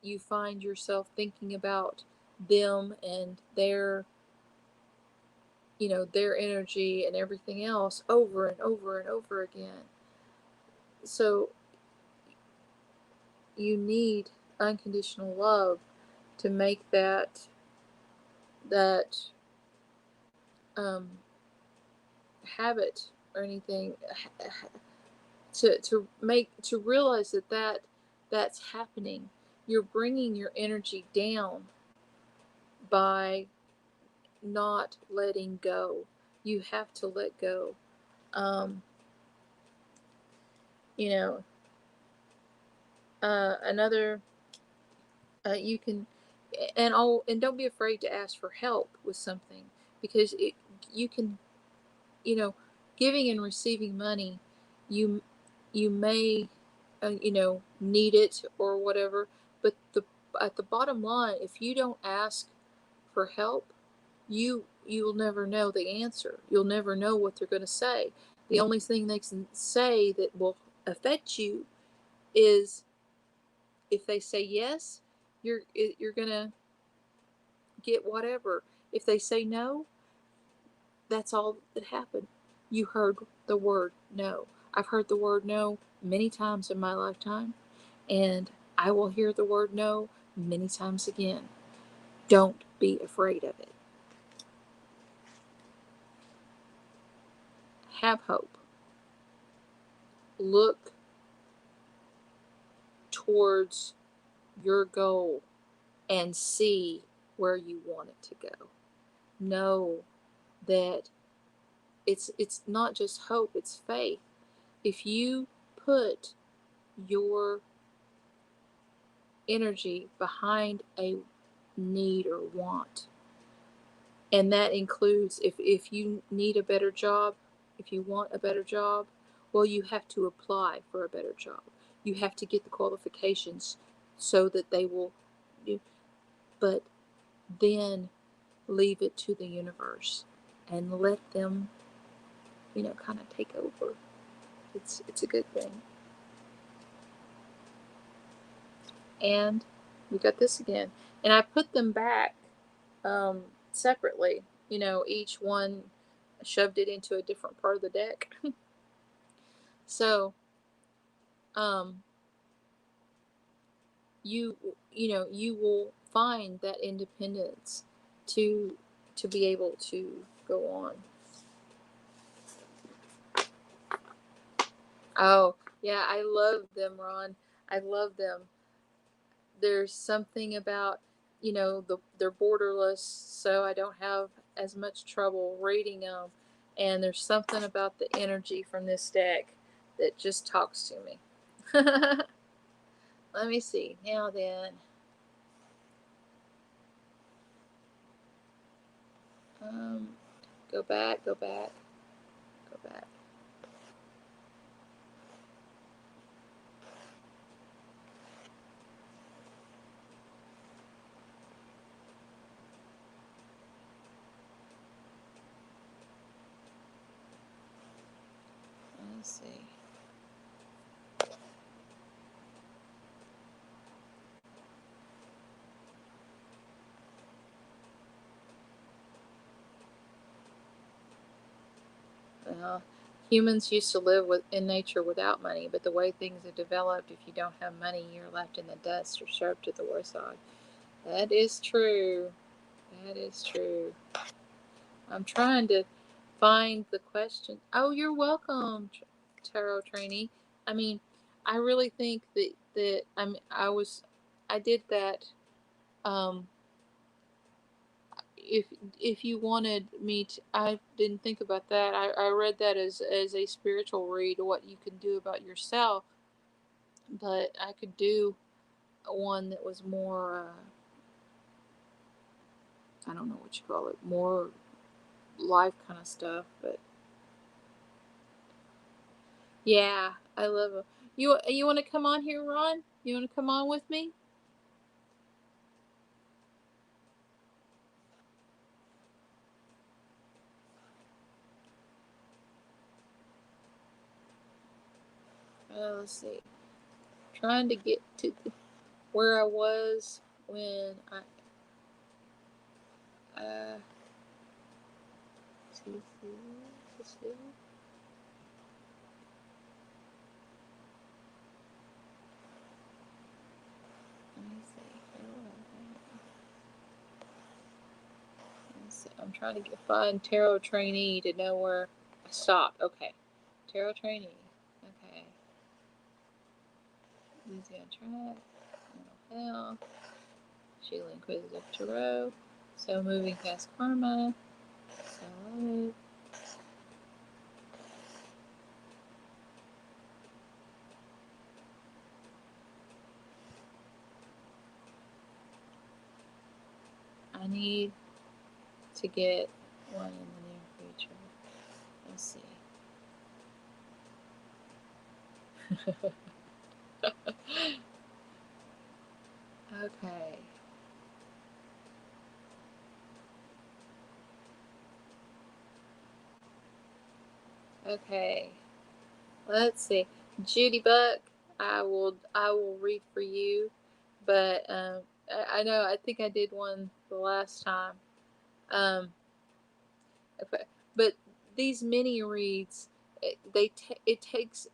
you find yourself thinking about them and their energy and everything else over and over and over again. So you need unconditional love to make that um, habit or anything, to realize that's happening. You're bringing your energy down by not letting go. You have to let go. Um, you know, another you can, and don't be afraid to ask for help with something, because you can, you know, giving and receiving money, you you may need it or whatever, but at the bottom line, if you don't ask for help, you'll never know the answer. You'll never know what they're going to say. The only thing they can say that will affect you is if they say yes, you're going to get whatever. If they say no, that's all that happened. You heard the word no. I've heard the word no many times in my lifetime, and I will hear the word no many times again. Don't be afraid of it. Have hope. Look towards your goal and see where you want it to go. know that it's not just hope, it's faith. If you put your energy behind a need or want, and that includes if you need a better job, if you want a better job, well, you have to apply for a better job. You have to get the qualifications so that they will do. But then leave it to the universe and let them, kind of take over. It's a good thing. And we got this again. And I put them back separately. Each one shoved it into a different part of the deck. So, um, you will find that independence to be able to go on. Oh, yeah, I love them, Ron. I love them. There's something about, they're borderless, so I don't have as much trouble reading them. And there's something about the energy from this deck that just talks to me. Let me see. Now then. Um, go back, go back, go back. Let's see. Well, humans used to live in nature without money, but the way things have developed, if you don't have money, you're left in the dust or shoved to the wayside. That is true. That is true. I'm trying to find the question. Oh, you're welcome, tarot trainee. I mean, I really think that I did that. Um, if you wanted me to, I didn't think about that. I read that as a spiritual read, what you can do about yourself, but I could do one that was more. I don't know what you call it, more life kind of stuff, but. Yeah, I love it. You want to come on here, Ron? You want to come on with me? Let's see. Trying to get to where I was when I uh see, see. Let me see. I'm trying to find tarot trainee to know where I stopped. Okay, tarot trainee. Okay, easy on track. Mental health. Sheila Inquisitive Tarot. So moving past karma. So I need to get one in the near future. Let's see. Okay. Okay. Let's see. Judy Buck, I will read for you, but I know I think I did one the last time. Um, but these mini reads, it takes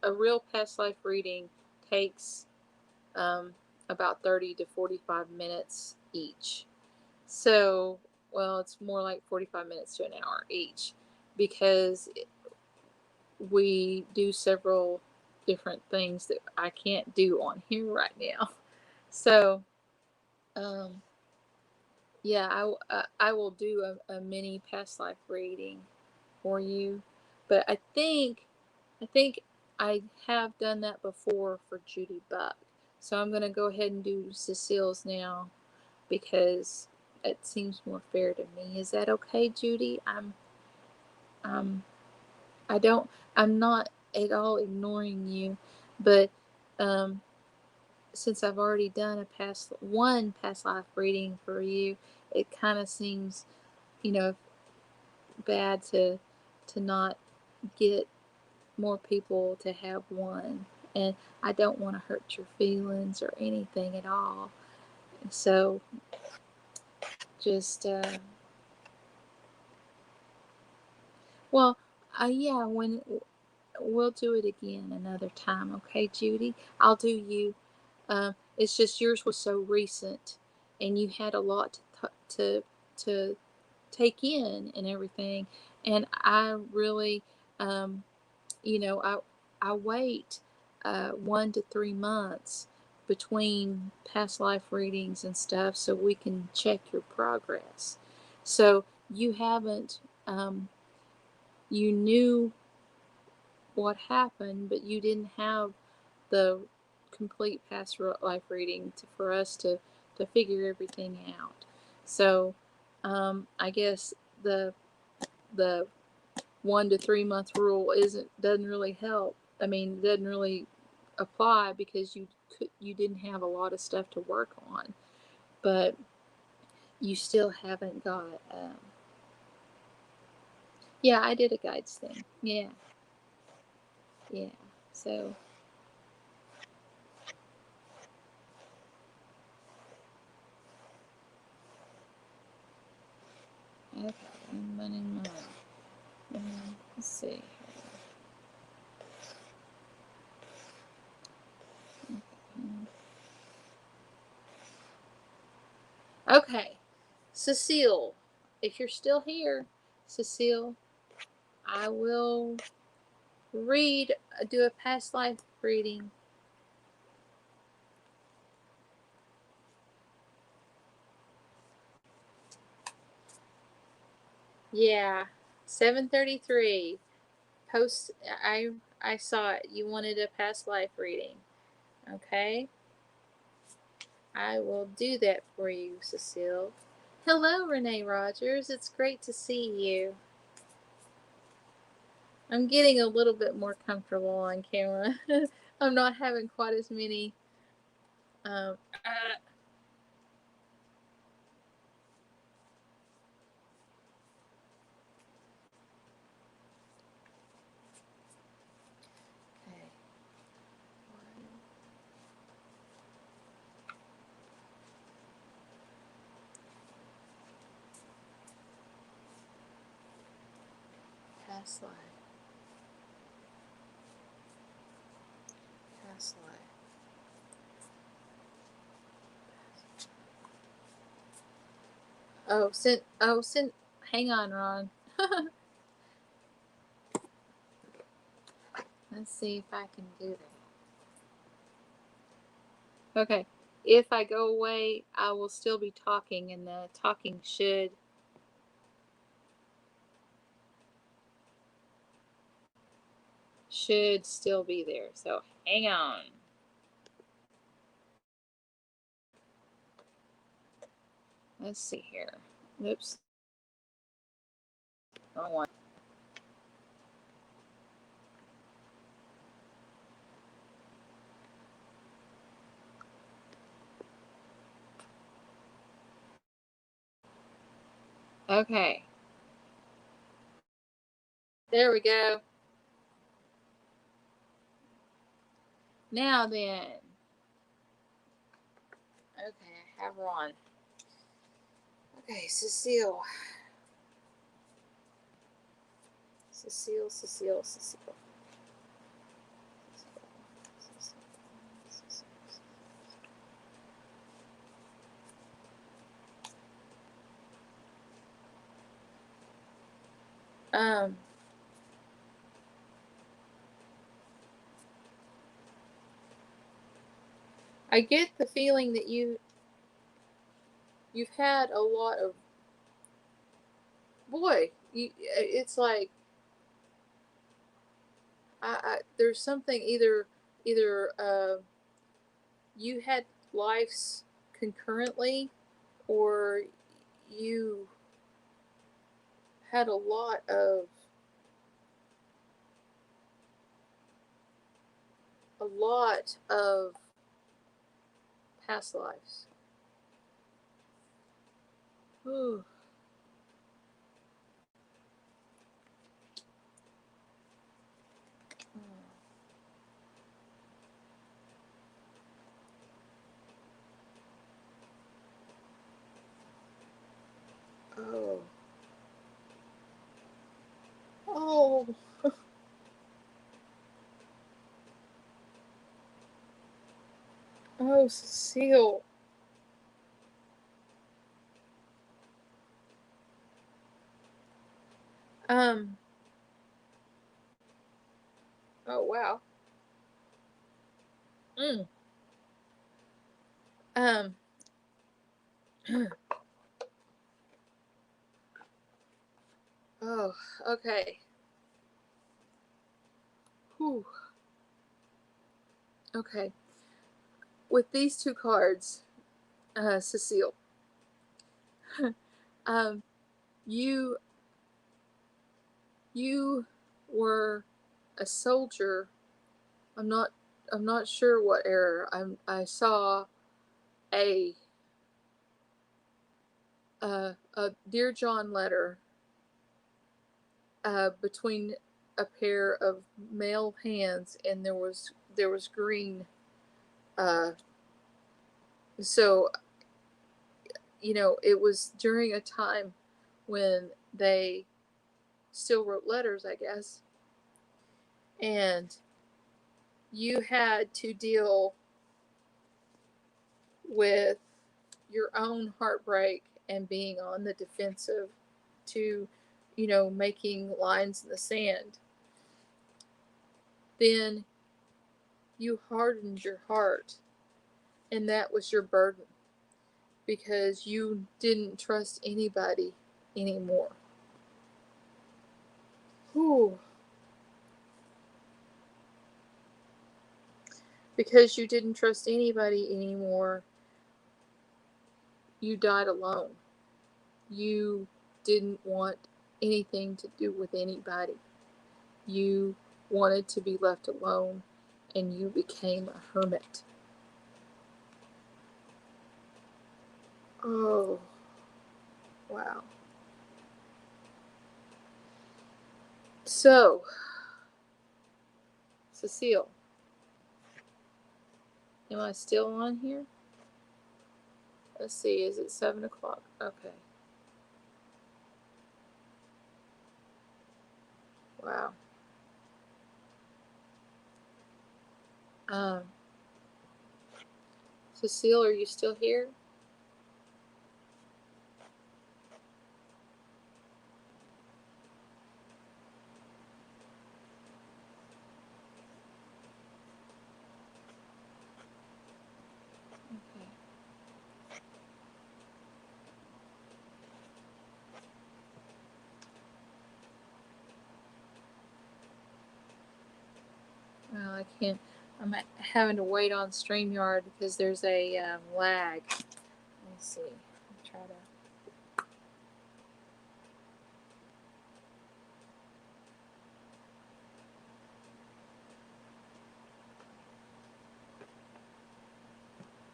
a real past life reading takes um, about 30 to 45 minutes each. So, well, it's more like 45 minutes to an hour each because we do several different things that I can't do on here right now. So, um, Yeah, I will do a mini past life reading for you, but I think I have done that before for Judy Buck. So I'm gonna go ahead and do Cecile's now because it seems more fair to me. Is that okay, Judy? Um I don't I'm not at all ignoring you, but um since I've already done a past life reading for you, it kind of seems, you know, bad to not get more people to have one. And I don't want to hurt your feelings or anything at all. So just well, yeah, when we'll do it again another time, okay, Judy? I'll do you. It's just yours was so recent, and you had a lot to take in and everything. And I really, um, you know, I wait 1 to 3 months between past life readings and stuff so we can check your progress. So you haven't, you knew what happened, but you didn't have the complete past life reading for us to figure everything out. So I guess the 1 to 3 month rule doesn't really help. I mean, doesn't really apply because you didn't have a lot of stuff to work on, but you still haven't got. Yeah, I did a guides thing. Yeah, yeah. So okay, money, money. Let's see. Okay, Cecile, if you're still here, Cecile, I will do a past life reading. Yeah, 7:33. Post. I saw it. You wanted a past life reading. Okay, I will do that for you, Cecile. Hello, Renee Rogers. It's great to see you. I'm getting a little bit more comfortable on camera. I'm not having quite as many. Um, uh, okay. Past life. Past life. Oh, hang on, Ron. Let's see if I can do that. Okay. If I go away, I will still be talking, and the talking should still be there. So hang on. Let's see here. Oops. Wrong one. Okay. There we go. Now then. Okay, I have Ron. Okay, Cecile. Cecile, Cecile, Cecile. Um, I get the feeling that you've had a lot of, boy, it's like, there's something, either you had lives concurrently, or you had a lot of past lives. Ooh. Oh. Oh. Oh, Cecile. Um. Oh, wow. Mm. Um. Oh, okay. Whew. Okay. With these two cards, Cecile, um, you you were a soldier. I'm not I'm not sure what era. I saw a a Dear John letter between a pair of male hands, and there was green. Uh, so it was during a time when they still wrote letters, I guess, and you had to deal with your own heartbreak and being on the defensive to, making lines in the sand. Then you hardened your heart, and that was your burden because you didn't trust anybody anymore. Whew. Because you didn't trust anybody anymore, you died alone. You didn't want anything to do with anybody. You wanted to be left alone, and you became a hermit. Oh, wow. So, Cecile, am I still on here? Let's see, is it 7 o'clock? Okay. Wow. Um, Cecile, are you still here? Okay. Well, I can't. I'm having to wait on StreamYard because there's a lag. Let me see. I'll try to.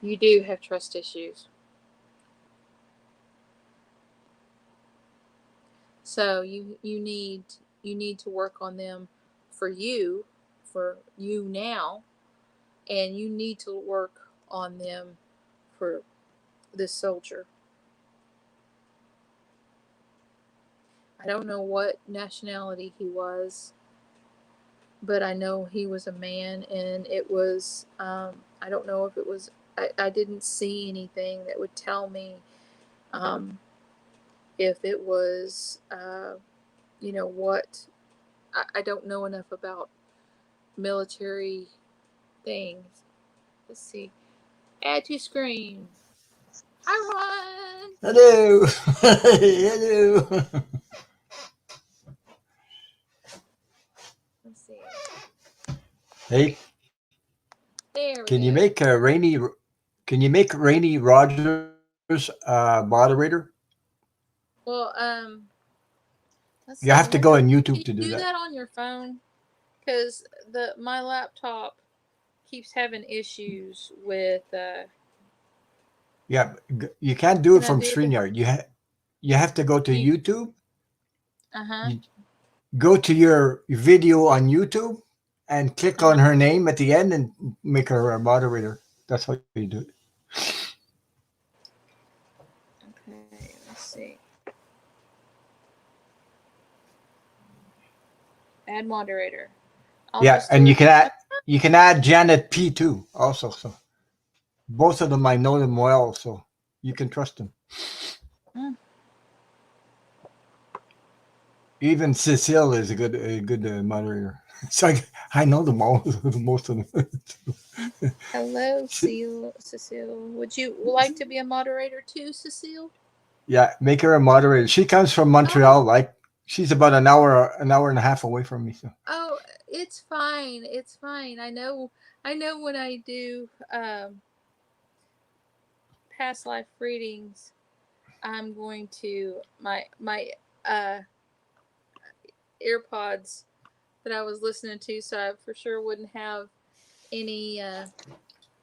You do have trust issues. So you need to work on them for you now, and you need to work on them for this soldier. I don't know what nationality he was, but I know he was a man, and it was I don't know if it was. I didn't see anything that would tell me um, if it was what. I don't know enough about military things. Let's see. Add to screen. Hi, Ron. Hello. Hello. Let's see. Hey, There we can you go. make Rainy Rogers moderator? Well, let's You see. have to go on Can YouTube you to do do that. that on your phone? Because the my laptop keeps having issues with. Yeah, you can't do it Can I from do it? StreamYard. You have to go to You. YouTube. Uh huh. You go to your video on YouTube and click Uh huh. on her name at the end and make her a moderator. That's how you do it. Okay. Let's see. Add moderator. I'll Yeah, just do and it. you can add Janet P too also. So both of them I know them well, so you can trust them. Mm. Even Cecile is a good moderator. So I know them all, most of them. Hello, Cecile. Would you like to be a moderator too, Cecile? Yeah, make her a moderator. She comes from Oh, Montreal. Like she's about an hour and a half away from me. So oh, it's fine. It's fine. I know. I know when I do past life readings, I'm going to my uh, AirPods that I was listening to, so I for sure wouldn't have any.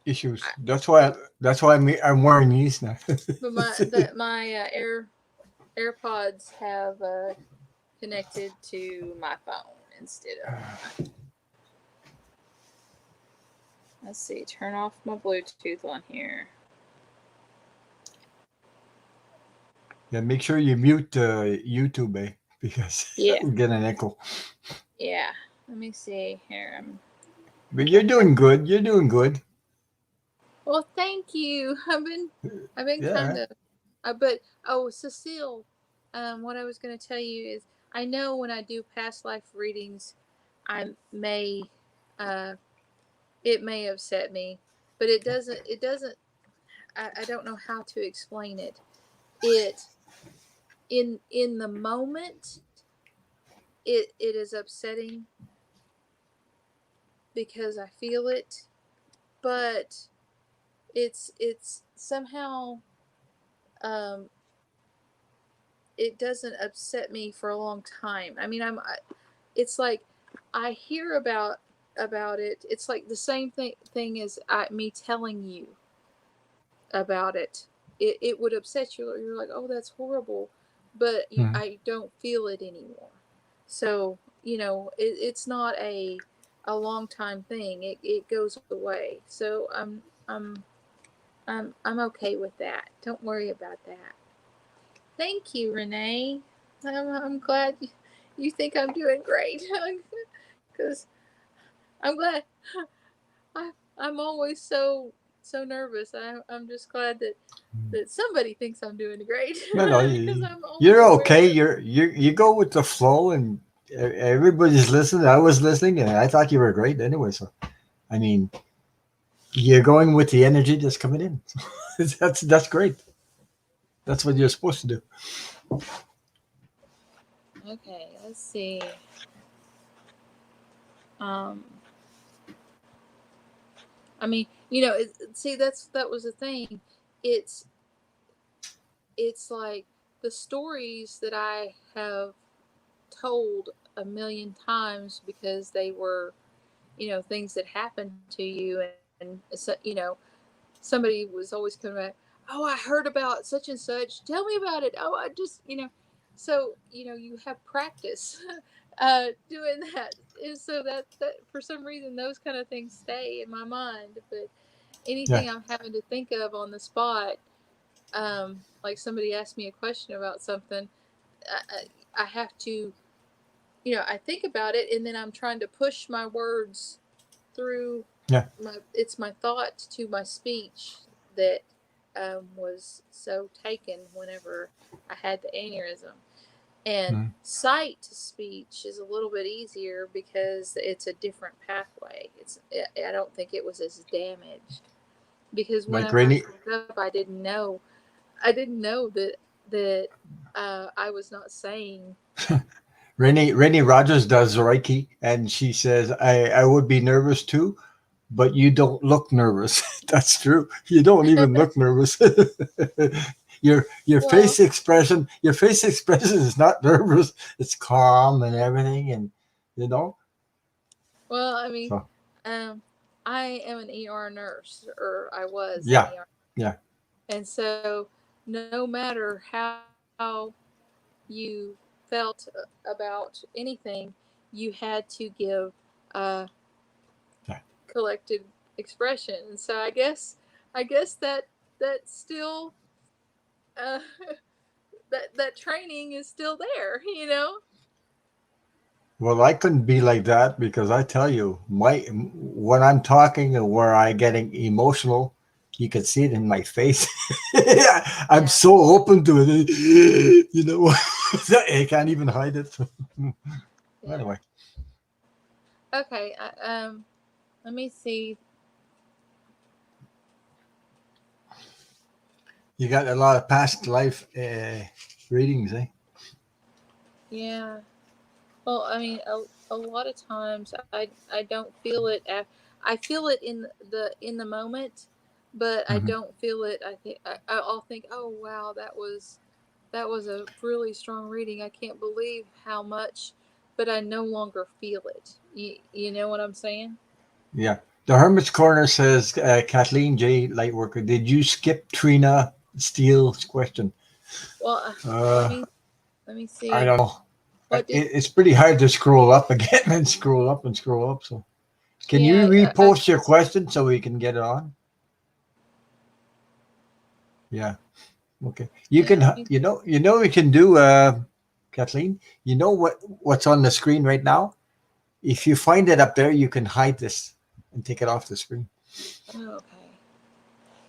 issues. I, That's why I'm wearing these now. but my AirPods have connected to my phone instead of my. Let's see. Turn off my Bluetooth on here. Yeah, make sure you mute YouTube, because Yeah, we get an echo. yeah. Let me see here. I But think I you're have. doing good. You're doing good. Well, thank you. I've been kind Yeah. of, but oh, Cecile, what I was going to tell you is, I know when I do past life readings, I may, uh, it may upset me, but it doesn't. It doesn't. I don't know how to explain it. It in the moment, it is upsetting because I feel it, but it's somehow um, it doesn't upset me for a long time. I mean, it's like I hear about it. It's like the same thing as me telling you about it. It would upset you. You're like, oh, that's horrible, but Mhm. I don't feel it anymore. So it's not a long time thing. It goes away. So I'm okay with that. Don't worry about that. Thank you, Renee. I'm glad you think I'm doing great. Because I'm glad. I'm always so nervous. I'm just glad that somebody thinks I'm doing great. No, no, Because I'm always you're aware okay. that. You go with the flow, and everybody's listening. I was listening, and I thought you were great anyway. So I mean, you're going with the energy that's coming in. That's great. That's what you're supposed to do. Okay, let's see. Um, I mean, see, that was the thing. It's it's like the stories that I have told a million times because they were, things that happened to you, and somebody was always coming back. Oh, I heard about such and such. Tell me about it. Oh, I just, so you have practice doing that, and so that for some reason those kind of things stay in my mind. But Yeah, anything I'm having to think of on the spot, like somebody asked me a question about something, I have to, I think about it, and then I'm trying to push my words through yeah. it's my thought to my speech that was so taken whenever I had the aneurysm. And Mm. sight to speech is a little bit easier because it's a different pathway. I don't think it was as damaged because Like whenever I rainy. spoke up, I didn't know. I didn't know that I was not saying. Rennie Rogers does Reiki, and she says, I would be nervous too, but you don't look nervous. That's true. You don't even look nervous. Well, Your face expression is not nervous. It's calm and everything, and you know. well, I mean, So um, I am an ER nurse, or I was an yeah, ER, yeah, and so no matter how you felt about anything, you had to give a yeah. collected expression. And so I guess that still uh, that training is still there. You know. Well, I couldn't be like that because I tell you, my when I'm talking and where I getting emotional, you can see it in my face. I'm Yeah. so open to it. You know, I can't even hide it. Yeah. Anyway, Okay. Let me see. you got a lot of past life readings, eh? Yeah. Well, I mean, a lot of times I don't feel it. I feel it in the moment, but I Hmm. don't feel it. I'll think, oh wow, that was a really strong reading. I can't believe how much, but I no longer feel it. You know what I'm saying? Yeah. The Hermit's Corner says, Kathleen J. Lightworker, did you skip Trina Steele's question? Well, let Uh, me let me I see. don't know. What did? It's pretty hard to scroll up again and scroll up and scroll up. So, can you Yeah, repost your question so we can get it on? Yeah. Okay. You yeah. can. Let me. We can do. Kathleen. You know what's on the screen right now? If you find it up there, you can hide this and take it off the screen. Oh, okay.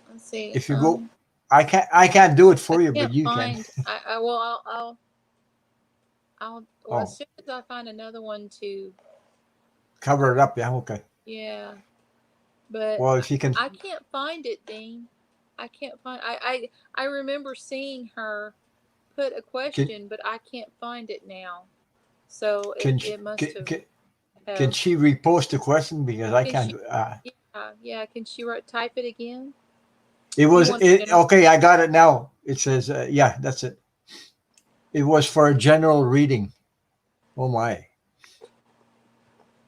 Let's see. If you go, I can't do it I for you, but can't you can. find. I well, I'll well, as Oh, soon as I find another one to, cover it up. Yeah. Okay. yeah. But Well, if you can, I can't find it, Dean. I can't find. I remember seeing her put a can question, but I can't find it now. So can it must can, have can, can have. she repost the question because I Can can't. she? Yeah. Can she type it again? It Do you was want a it. general? Okay, I got it now. It says, yeah, that's it. It was for a general reading. Oh my!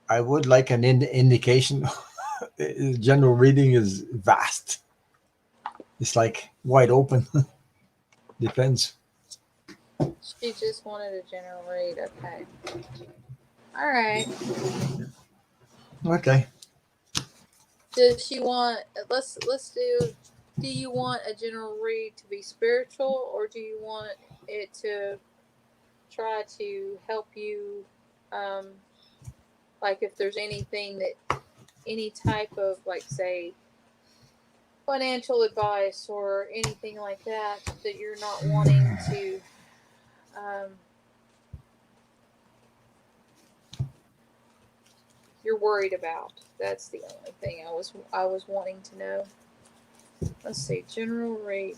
I would like an indication. General reading is vast. It's like wide open. Depends. She just wanted a general read. Okay. All right. Okay. Does she want? Let's do. Do you want a general read to be spiritual, or do you want it to try to help you, um, like if there's anything that any type of, like, say, financial advice or anything like that that you're not wanting to, um, you're worried about. That's the only thing I was wanting to know. Let's see, general read.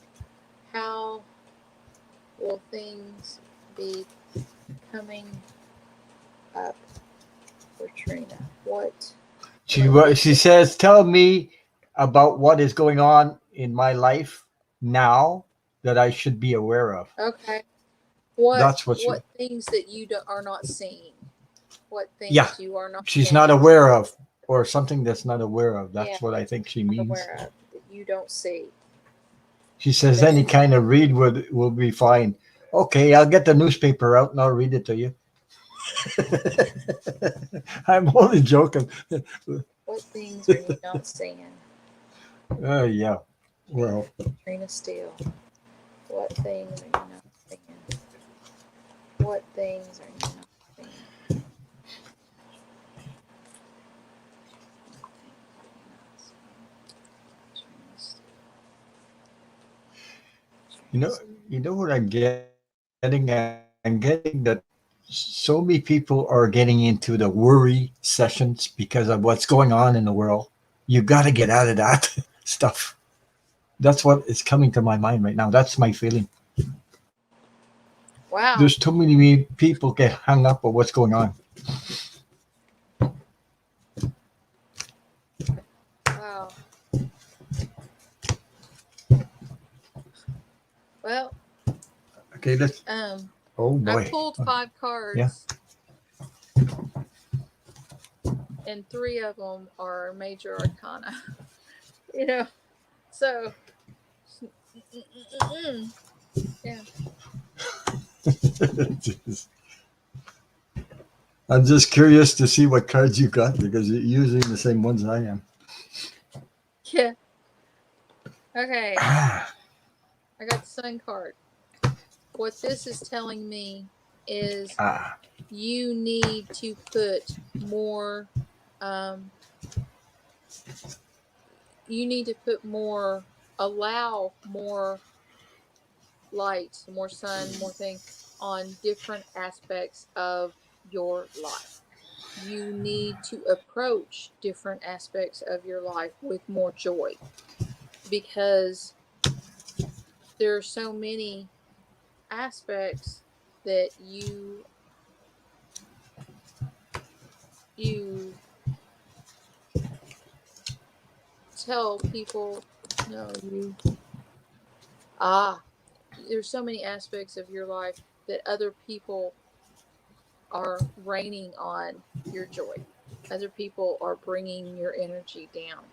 How will things be coming up for Trina? She says, "Tell me about what is going on in my life now that I should be aware of." Okay. What That's what she. what things that you are not seeing? What Yeah, things you are not she's not seeing? aware of, or something that's not aware of. Yeah, That's what I think she not means. aware of that you don't see. She says That any you kind of read will be fine. Okay, I'll get the newspaper out and I'll read it to you. I'm only joking. what things are you not seeing? Yeah. Well, Trina Steele. What things are you not seeing? What things are you not seeing? Trina Steele. you Trina know, Steele. you know what I'm getting? I'm getting that so many people are getting into the worry sessions because of what's going on in the world. You got to get out of that stuff. That's what is coming to my mind right now. That's my feeling. Wow. There's too many people get hung up on what's going on. Wow. Well, Okay, let's. Oh I boy. pulled 5 Yeah. cards, and 3 of them are major arcana. You know, so yeah. I'm just curious to see what cards you got because you're using the same ones I am. Yeah. Okay. Ah, I got the Sun card. What this is telling me is ah, you need to put more um you need to put more, allow more light, more sun, more thing on different aspects of your life. You need to approach different aspects of your life with more joy, because there are so many aspects that you tell people, no, you ah there's so many aspects of your life that other people are raining on your joy. Other people are bringing your energy down.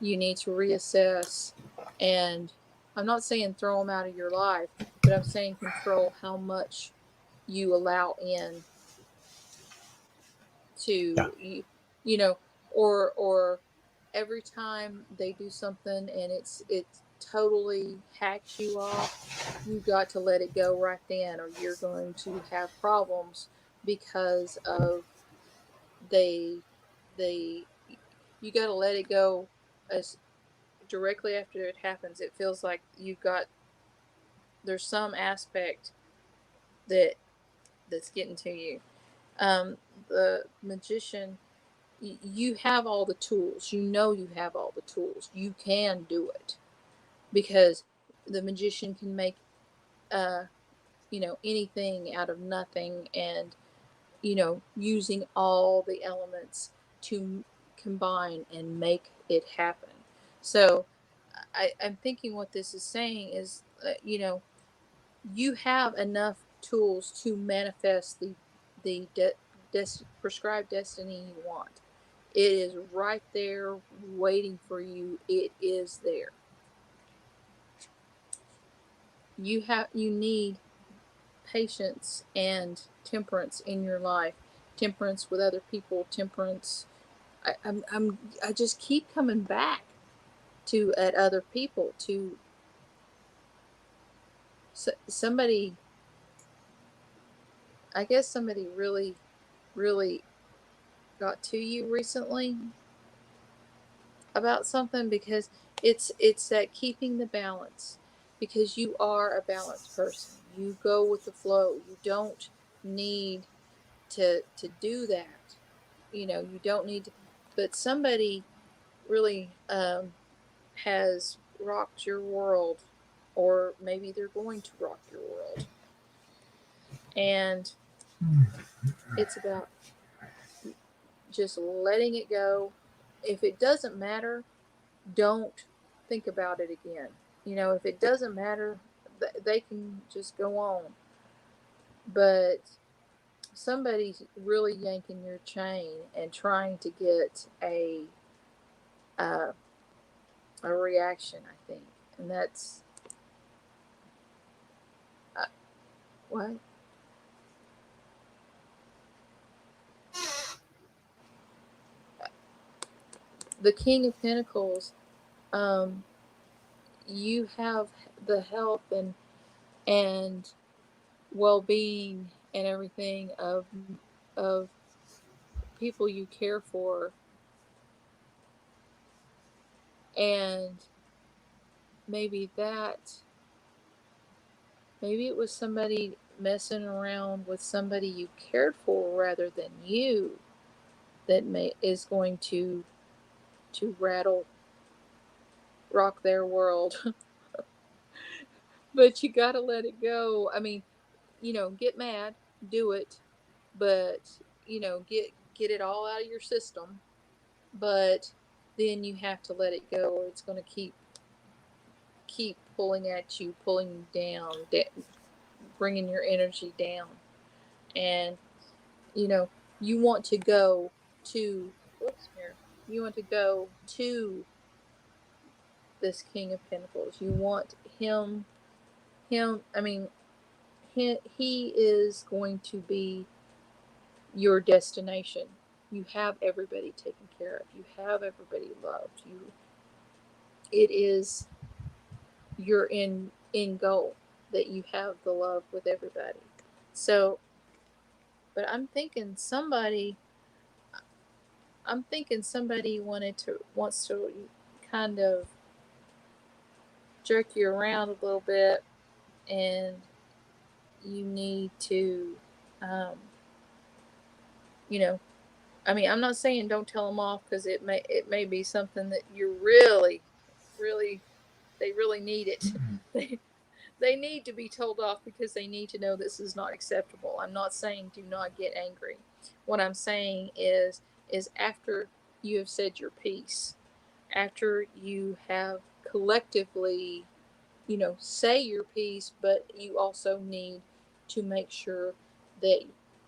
You need to reassess, and I'm not saying throw them out of your life, but I'm saying control how much you allow in yeah. to you know, or every time they do something and it totally hacks you off, you got to let it go right then, or you're going to have problems because of they they you got to let it go as directly after it happens. It feels like you've got, there's some aspect that that's getting to you. The Magician, you have all the tools. You know you have all the tools. You can do it, because the Magician can make uh anything out of nothing, and using all the elements to combine and make it happen. So I'm thinking what this is saying is, you have enough tools to manifest the prescribed destiny you want. It is right there waiting for you. It is there. You need patience and temperance in your life. Temperance with other people, temperance. I just keep coming back to at other people, to somebody. I guess somebody really, really got to you recently about something, because it's that keeping the balance, because you are a balanced person. You go with the flow. You don't need to do that. You don't need to, but somebody really has rocked your world, or maybe they're going to rock your world, and it's about just letting it go. If it doesn't matter, don't think about it again. If it doesn't matter, they can just go on. But somebody's really yanking your chain and trying to get uh, a reaction, I think, and that's uh, what the King of Pentacles. Um, you have the health and well-being and everything of people you care for, and maybe that maybe it was somebody messing around with somebody you cared for rather than you, that is going to rattle rock their world. But you gotta let it go. I mean, get mad, do it, but get it all out of your system. But then you have to let it go, or it's gonna keep pulling at you, pulling you down, bringing your energy down, and you know you want to go to whoops here. You want to go to this King of Pentacles. You want him. I mean, he is going to be your destination. You have everybody taken care of. You have everybody loved. It is your in goal that you have the love with everybody. So, but I'm thinking somebody wants to kind of jerk you around a little bit, and you need to, um, you know, I mean, I'm not saying don't tell them off, because it may be something that you really they really need it. they they need to be told off, because they need to know this is not acceptable. I'm not saying do not get angry. What I'm saying is after you have said your piece, after you have collectively, say your piece, but you also need to make sure that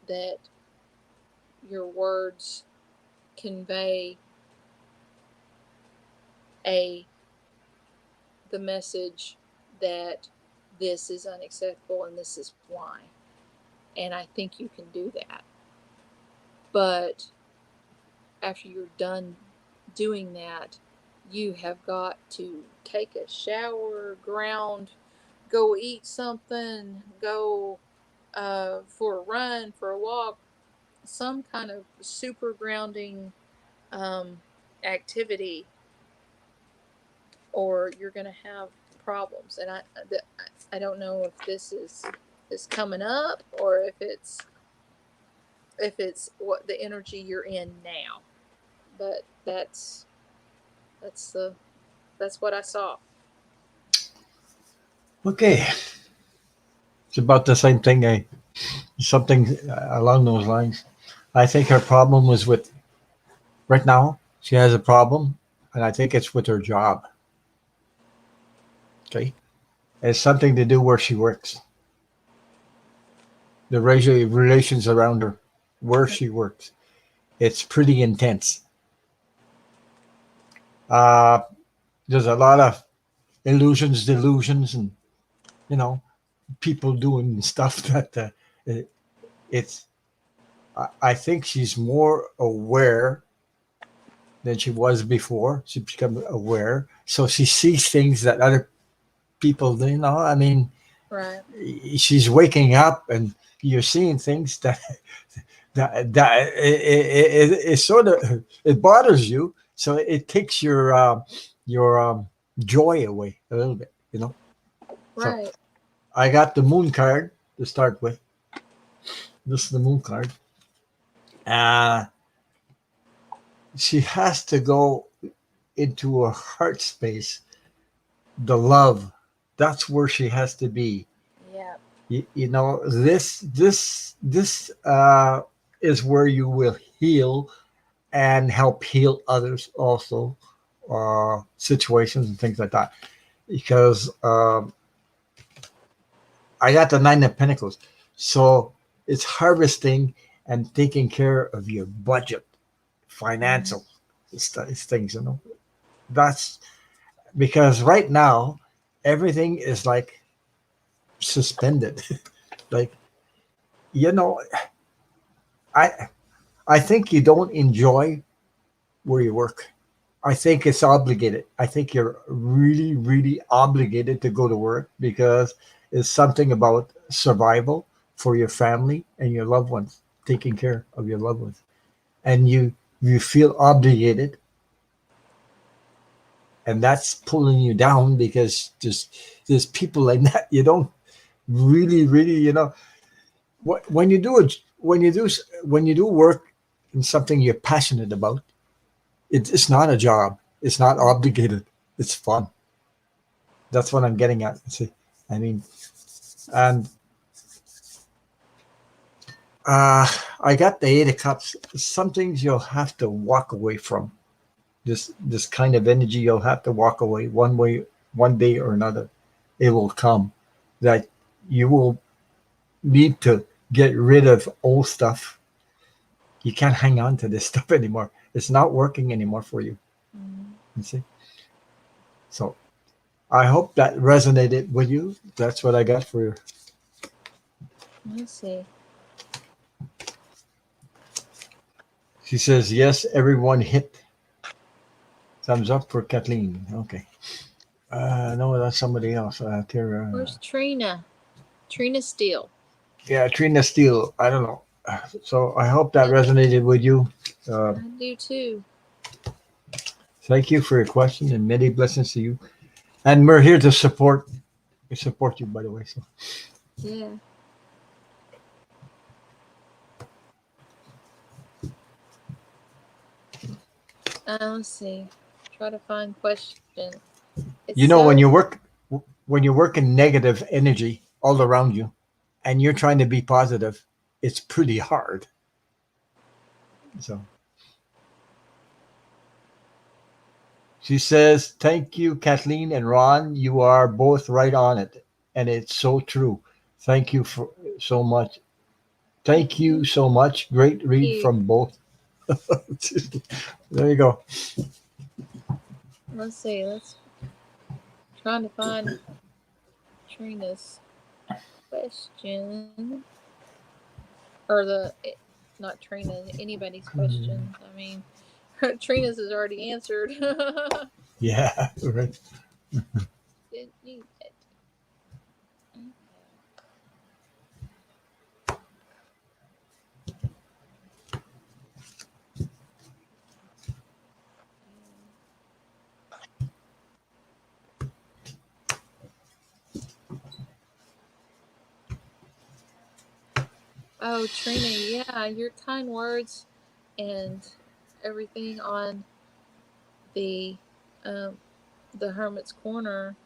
that your words convey a the message that this is unacceptable and this is why. And I think you can do that. But after you're done doing that, you have got to take a shower, ground, go eat something, go for a run, for a walk, some kind of super grounding um, activity, or you're going to have problems. And I don't know if this is coming up, or if it's what the energy you're in now. But that's the that's what I saw. Okay, it's about the same thing. Something along those lines. I think her problem was with right now. She has a problem, and I think it's with her job. Okay, it's something to do where she works, the relations around her, where she works. It's pretty intense. Uh, there's a lot of illusions, delusions, and you know, people doing stuff that it, it's. I think she's more aware than she was before. She's become aware, so she sees things that other people, I mean, Right. she's waking up and you're seeing things that it sort of it bothers you, so it takes your joy away a little bit. So Right. I got the moon card to start with. This is the moon card. uh she has to go into a heart space, the love. That's where she has to be. Yeah. This is where you will heal and help heal others also, situations and things like that. Because I got the Nine of Pentacles, so it's harvesting and taking care of your budget, Mm-hmm. financial things. That's because right now everything is like suspended. Like, you know, I I think you don't enjoy where you work. I think it's obligated. I think you're really, really obligated to go to work because it's something about survival for your family and your loved ones, taking care of your loved ones. And you feel obligated, and that's pulling you down because there's people like that. You don't really, really, when you do it, when you do work in something you're passionate about, it's not a job. It's not obligated. It's fun. That's what I'm getting at. See, I mean, and uh, I got the Eight of Cups. Some things you'll have to walk away from. This kind of energy, you'll have to walk away one day or another. It will come that you will need to get rid of old stuff. You can't hang on to this stuff anymore. It's not working anymore for you. Mm. You see? So I hope that resonated with you. That's what I got for you. Let's see. She says, yes, everyone hit. Thumbs up for Kathleen. Okay. No, that's somebody else. Where's Trina? Trina Steele. Yeah, Trina Steele. I don't know. So I hope that Yep, resonated with you. Uh, I do too. Thank you for your question and many blessings to you. And we're here to support you, by the way. So Yeah. Let's see. Try to find question. It's you know so when you work in negative energy all around you, and you're trying to be positive, it's pretty hard. So she says, "Thank you, Kathleen and Ron. You are both right on it, and it's so true. Thank you for so much. Thank thank you so much. Great read you. from both." There you go. Let's see. Let's trying to find Trina's question or not Trina, anybody's question. I mean, Trina's is already answered. Yeah, right. Didn't need it. Okay. Oh, Trina, yeah, your kind words and everything on the um, the Hermit's Corner.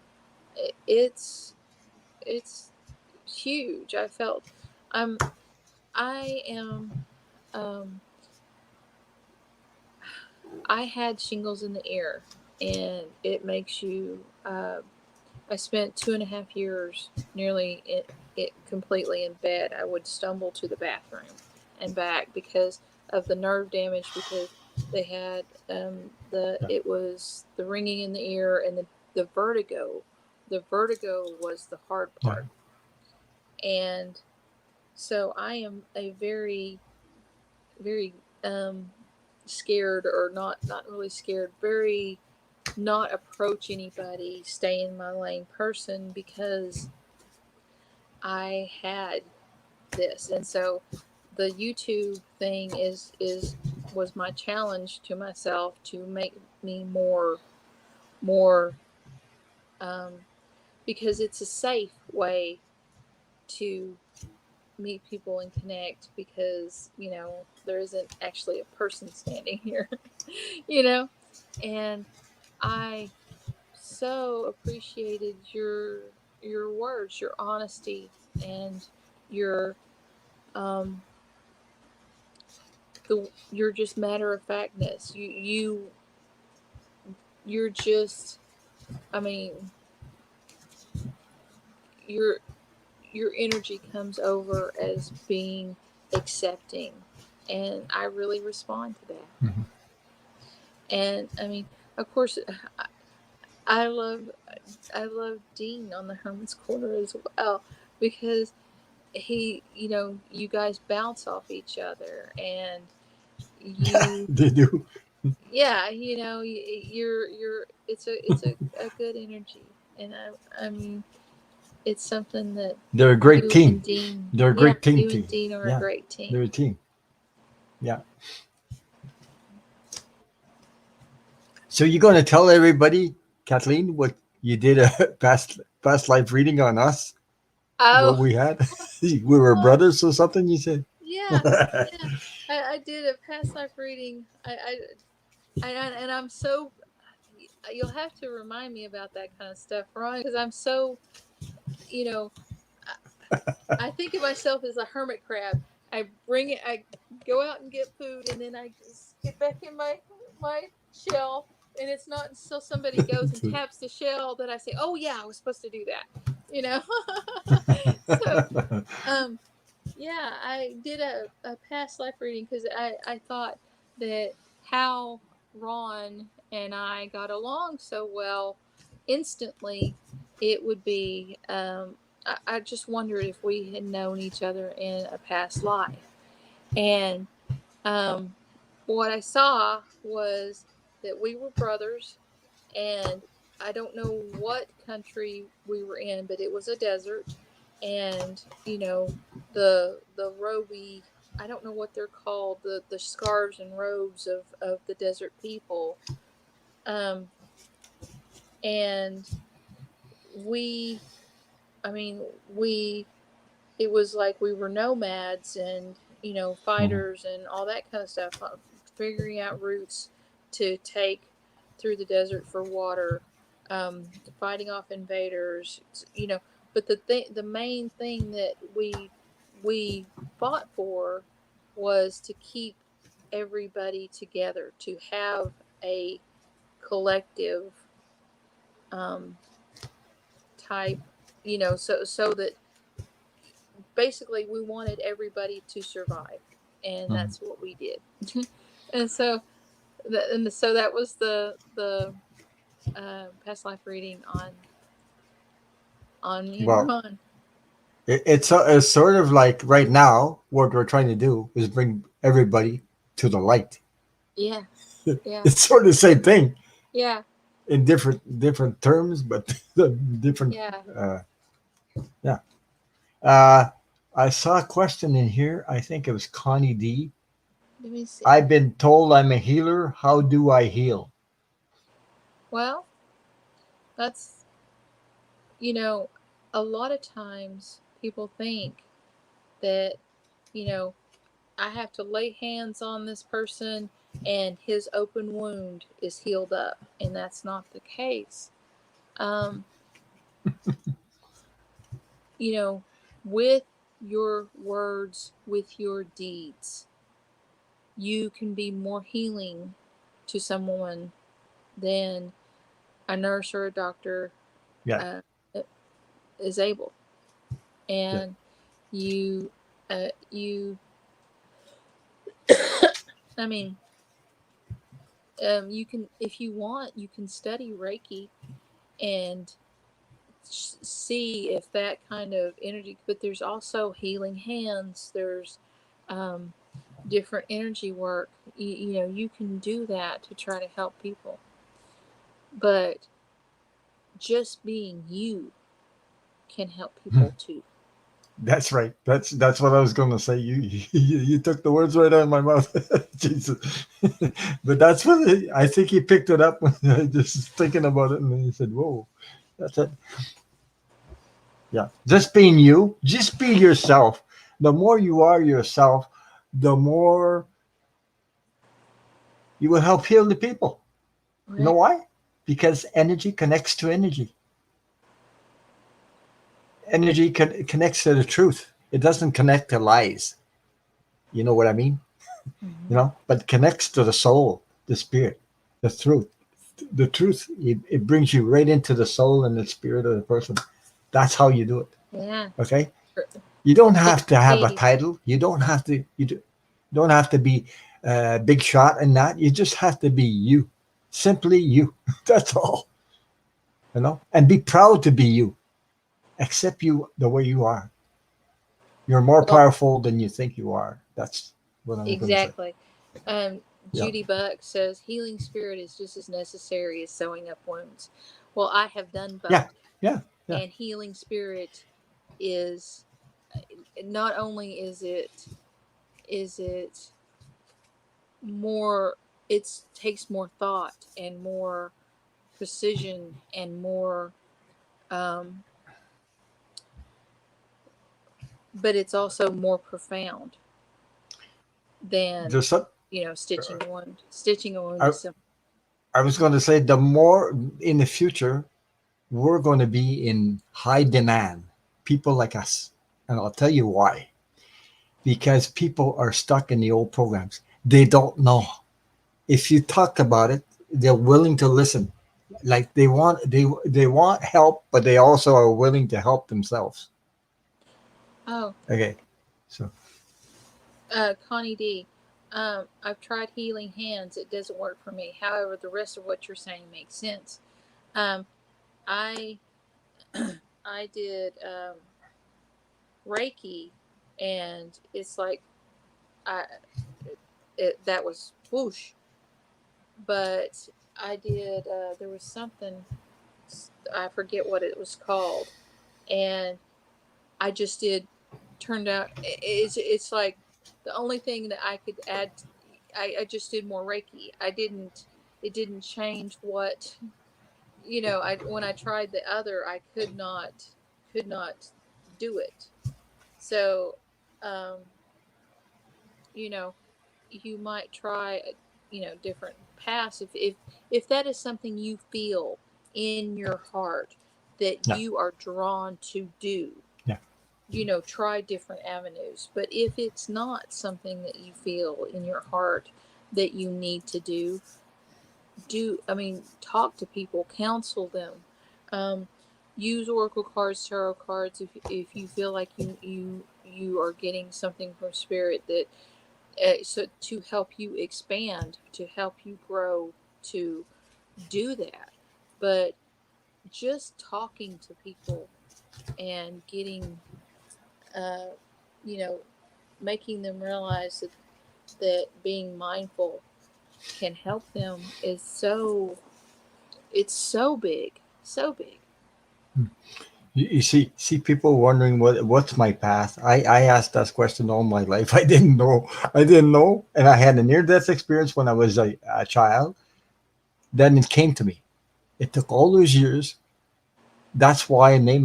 It's huge. I'm I am um, I had shingles in the ear, and it makes you. I spent 2.5 years nearly it completely in bed. I would stumble to the bathroom and back because of the nerve damage. Because they had Yeah, it was the ringing in the ear and the vertigo. The vertigo was the hard yeah, part, and so I am a very scared, or not really scared, very not approach anybody, stay in my lane person, because I had this. And so the YouTube thing is was my challenge to myself to make me more um because it's a safe way to meet people and connect, because there isn't actually a person standing here. you know and I so appreciated your words, your honesty, and your um your just matter of factness. You're just, I mean, your your energy comes over as being accepting, and I really respond to that. mhm. And I mean, of course, I love I love Dean on the Herman's Corner as well, because you guys bounce off each other, and you They do. yeah, you're it's a good energy. And I mean, it's something that They're a great you team. and Dean, They're a yeah, great team you and team. Dean are a Yeah, great they're team. a team. Yeah. So you're going to tell everybody, Kathleen, what you did a past life reading on us? What Oh, we had? We were well, brothers or something? You said. yeah, yeah. I did a past life reading. I and I'm so you'll have to remind me about that kind of stuff, Ron, because I'm so, you know, I think of myself as a hermit crab. I bring it, I go out and get food, and then I just get back in my shell. And it's not until somebody goes and taps the shell that I say, "Oh yeah, I was supposed to do that," you know. So, um, yeah, I did a past life reading because I thought that how Ron and I got along so well instantly, it would be. I just wondered if we had known each other in a past life. And um, what I saw was that we were brothers, and I don't know what country we were in, but it was a desert, and the roby, I don't know what they're called, the scarves and robes of the desert people, um, and we, I mean, we it was like we were nomads and Mhm. fighters and all that kind of stuff, figuring out routes to take through the desert for water, fighting off invaders, but the main thing that we fought for was to keep everybody together, to have a collective, um, type, so that basically we wanted everybody to survive, and Mhm. that's what we did. And so so that was the past life reading on me and Well, Ron. it's sort of like right now what we're trying to do is bring everybody to the light. Yeah, yeah, It's sort of the same thing yeah, in different terms, but the different. yeah. Uh, yeah. Uh, I saw a question in here. I think it was Connie D. Let me see. I've been told I'm a healer. How do I heal? Well, that's, you know a lot of times people think that, you know I have to lay hands on this person and his open wound is healed up, and that's not the case. um you know, with your words, with your deeds, you can be more healing to someone than a nurse or a doctor Yeah. uh, is able. Yeah. And you, I mean, you can, if you want, you can study Reiki and see if that kind of energy. But there's also healing hands. There's um, different energy work. You can do that to try to help people. But just being you can help people too. That's right. That's what I was going to say. You took the words right out of my mouth. Jesus. But that's what I think he picked it up when I just thinking about it, and then he said, "Whoa, that's it." Yeah, just being you, just be yourself. The more you are yourself, the more you will help heal the people. You know Right. why? Because energy connects to energy. Energy connects to the truth. It doesn't connect to lies. You know what I mean? Mm-hmm. But connects to the soul, the spirit, the truth. The truth, it brings you right into the soul and the spirit of the person. That's how you do it. Yeah. Okay? You don't They have to have a say, title. You don't have to. Don't have to be a big shot in that. You just have to be you, simply you. That's all. And be proud to be you. Accept you the way you are. You're more well, powerful than you think you are. That's what I'm going to say. exactly. Yeah. Judy Buck says healing spirit is just as necessary as sewing up wounds. Well, I have done Yeah. both, Yeah. Yeah. and healing spirit is, not only is it more, it takes more thought and more precision and more, um, but it's also more profound than, There's some. stitching a wound. Stitching a wound I, is simple. I was going to say the more in the future, we're going to be in high demand, people like us. And I'll tell you why. Because people are stuck in the old programs. They don't know. If you talk about it, they're willing to listen. Like they want help, but they also are willing to help themselves. Oh, Okay. So Connie D. I've tried healing hands. It doesn't work for me. However, the rest of what you're saying makes sense. Um, I I did Reiki, and it's like I that was whoosh. But I did. There was something, I forget what it was called, and I just did. Turned out it's like the only thing that I could add. I just did more Reiki. I didn't. It didn't change what, I when I tried the other, I could not do it. So, um, you know, you might try, different paths if that is something you feel in your heart that yeah, you are drawn to do. yeah, Try different avenues. But if it's not something that you feel in your heart that you need to talk to people, counsel them. um, Use oracle cards, tarot cards, if you feel like you are getting something from spirit that, so to help you expand, to help you grow, to do that. But just talking to people and getting, uh, you know making them realize that being mindful can help them is it's so big, so big. you see people wondering what's my path. I asked that question all my life. I didn't know, and I had a near death experience when I was a child. Then it came to me. It took all those years. That's why I named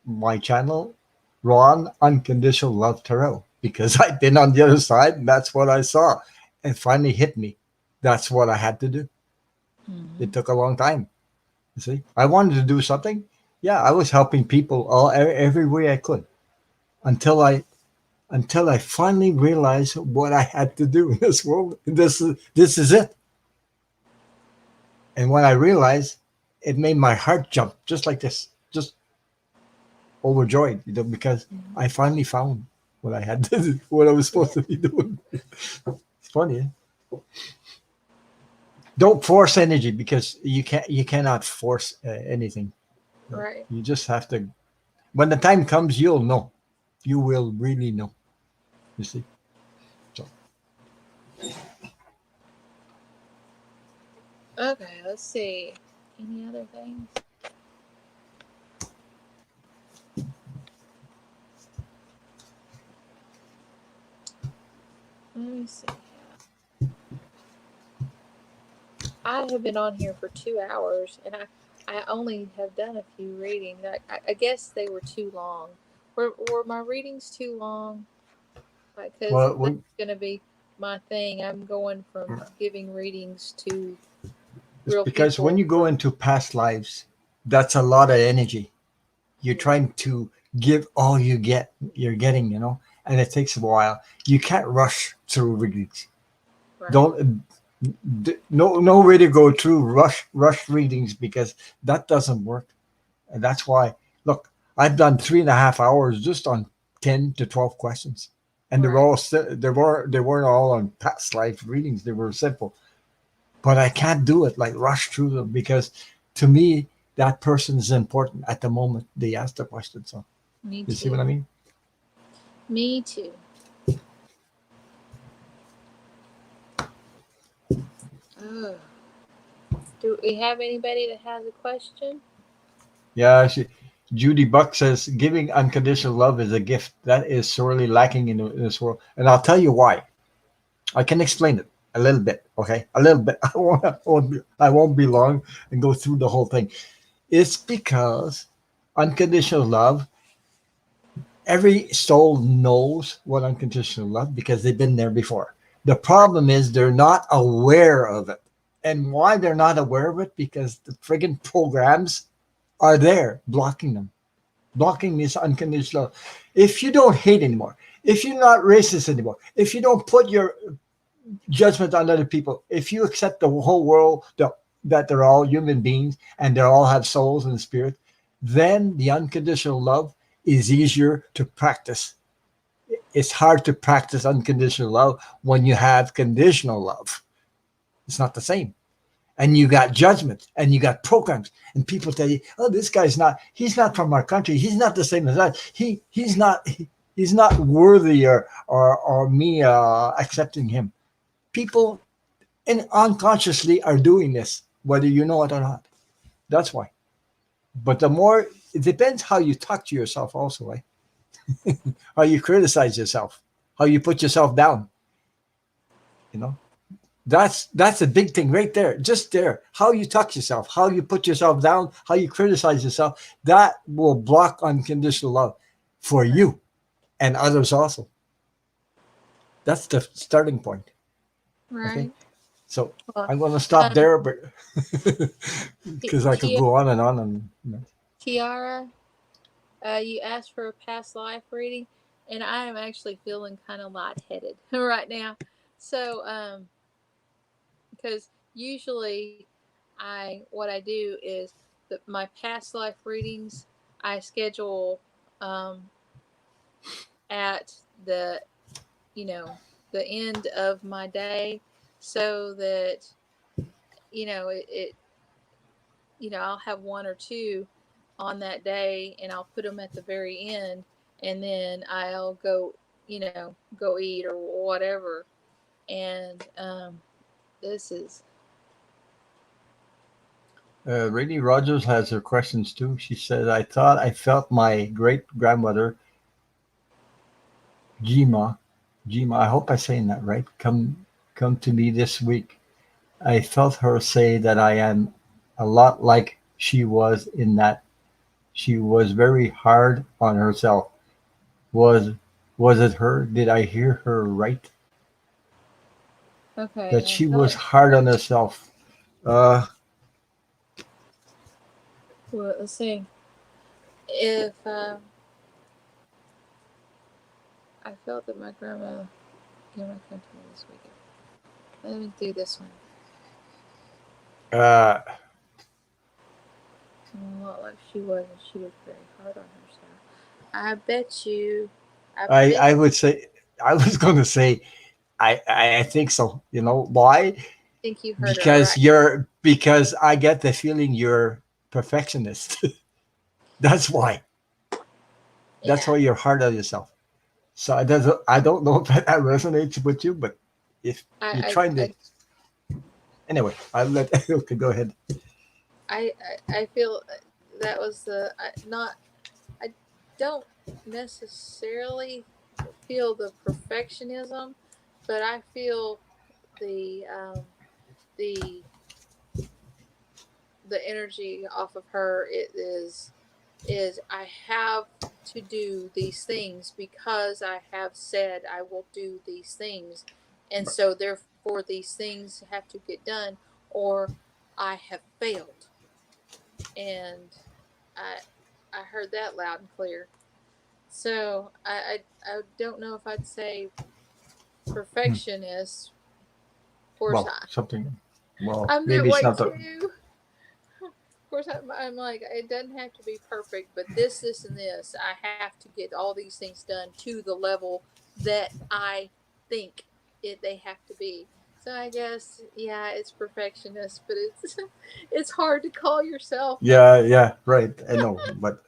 my channel Ron Unconditional Love Tarot, because I've been on the other side and that's what I saw. It finally hit me. That's what I had to do. Hmm. It took a long time. You see, I wanted to do something. Yeah, I was helping people every way I could until I finally realized what I had to do in this world. This is it. And when I realized, it made my heart jump just like this, just overjoyed, because I finally found what I had to do, what I was supposed to be doing. It's funny. Eh? Don't force energy, because you cannot force anything. Right. You just have to. When the time comes, you'll know. You will really know. You see. So Okay, let's see. Any other things? Let me see. I have been on here for 2 hours, and I only have done a few readings. I guess they were too long. Were my readings too long? Like, because well, that's going to be my thing. I'm going from giving readings to it's real because when people you go for. into past lives, that's a lot of energy. You're Yeah, trying to give all you're getting, and it takes a while. You can't rush through readings. right. Don't no way to go through rush readings, because that doesn't work. And that's why, look, I've done 3.5 hours just on 10 to 12 questions, and they were Right. all they weren't all on past life readings. They were simple, but I can't do it like rush through them, because to me that person is important at the moment they ask the question. So Me you see too. what I mean? Me too. Ugh. Do we have anybody that has a question? Yeah, Judy Buck says giving unconditional love is a gift that is sorely lacking in this world, and I'll tell you why. I can explain it a little bit, okay? A little bit. I won't be long and go through the whole thing. It's because unconditional love, every soul knows what unconditional love, because they've been there before. The Right. problem is they're not aware of it. And why they're not aware of it? Because the friggin' programs are there blocking them. Blocking this unconditional love. If you don't hate anymore, if you're not racist anymore, if you don't put your judgment on other people, if you accept the whole world, that they're all human beings and they all have souls and spirit, then the unconditional love is easier to practice. It's hard to practice unconditional love when you have conditional love. It's not the same. And you got judgment and you got programs and people tell you, oh, this guy's not, he's not from our country, he's not the same as us, he's not worthy, or me accepting him. People unconsciously are doing this, whether you know it or not. That's why. But the more, it depends how you talk to yourself also, right? How you criticize yourself, how you put yourself down. You know, that's a big thing right there, just there. How you talk to yourself, how you put yourself down, how you criticize yourself, that will block unconditional love for you and others also. That's the starting point. Okay, Right. so Well, I'm going to stop um, there, but because I could go on and on and Tiara, you asked for a past life reading, and I am actually feeling kind of lightheaded right now. So, because usually what I do is my past life readings I schedule um, at the you know the end of my day, so that I'll have one or two on that day, and I'll put them at the very end, and then I'll go eat or whatever. And this is Rainy Rogers has her questions too. She says, I thought I felt my great grandmother, Jima, Jima, I hope I'm saying that right, come to me this week. I felt her say that I am a lot like she was, in that she was very hard on herself. Was was it her? Did I hear her right? That okay. I she was felt hard on herself. Uh, well. Let's see if I felt that my grandma came to me this weekend. Let me do this one. uh, A lot like she was, and she was very hard on herself. I bet you. I bet I would say, I was going to say, I think so. You know why? think you heard her Because right. I get the feeling you're perfectionist. That's why. That's Yeah. why you're hard on yourself. So I don't know if that resonates with you, but if you're I trying I to, I anyway, I'll let okay, go ahead. I feel that was the not. I don't necessarily feel the perfectionism, but I feel the the the energy off of her. It is I have to do these things because I have said I will do these things, and so therefore these things have to get done, or I have failed. And I I heard that loud and clear. So I don't know if I'd say Hmm. perfectionist. Of course, Well, something. Well, I'm that maybe it's way not the. too. Of course, I'm like, it doesn't have to be perfect, but this, and this, I have to get all these things done to the level that I think they have to be. So I guess, yeah, it's perfectionist, but it's it's hard to call yourself that. Yeah, yeah, right. I know, but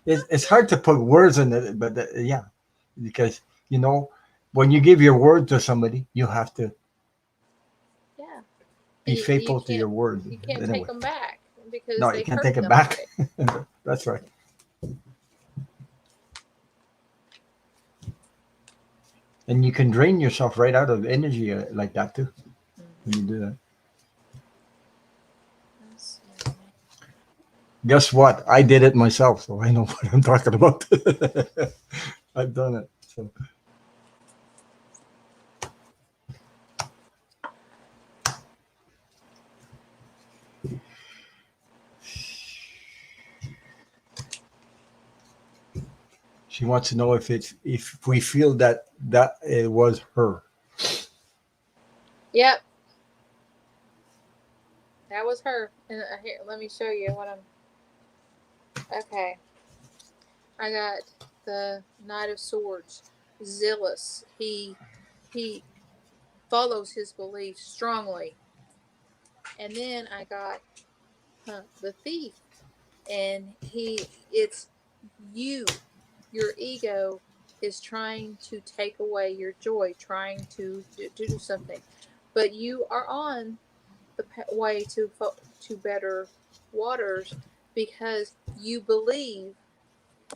it's hard to put words in it. But yeah, because you know, when you give your word to somebody, you have to Yeah, be and you faithful to your can't word. take Anyway, them back because no, you they can't hurt take it them back. already. That's right. And you can drain yourself right out of energy like that too when you Mm-hmm. do that. Let's Guess what? I did it myself, so I know what I'm talking about. I've done it. So She wants to know if we feel that it was her. Yep, that was her. And here, let me show you what I'm. Okay, I got the Knight of Swords, zealous. He follows his beliefs strongly. And then I got the Thief, and it's you. Your ego is trying to take away your joy, trying to do something, but you are on the way to better waters because you believe.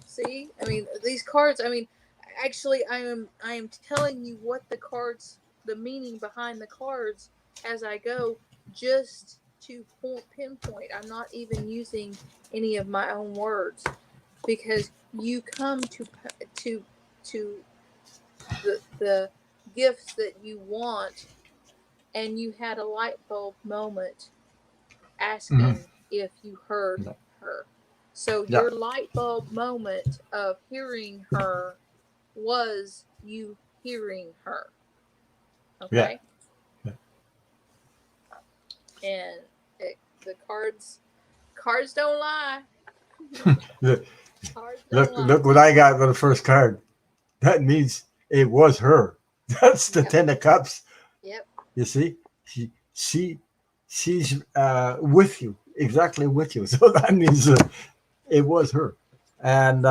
See, I mean, these cards. I mean, actually, I am telling you what the cards, the meaning behind the cards as I go, just to pinpoint. I'm not even using any of my own words because you come to to the gifts that you want, and you had a light bulb moment Mm-hmm. asking if you heard Yeah. her. So Yeah. your light bulb moment of hearing her was you hearing her. Yeah. Okay? And the cards don't lie. Look, Cards don't look, lie. look what I got for the first card. That means it was her. That's the Yep. 10 of Cups. Yep. You see, she's with you, exactly with you. So that means it was her, and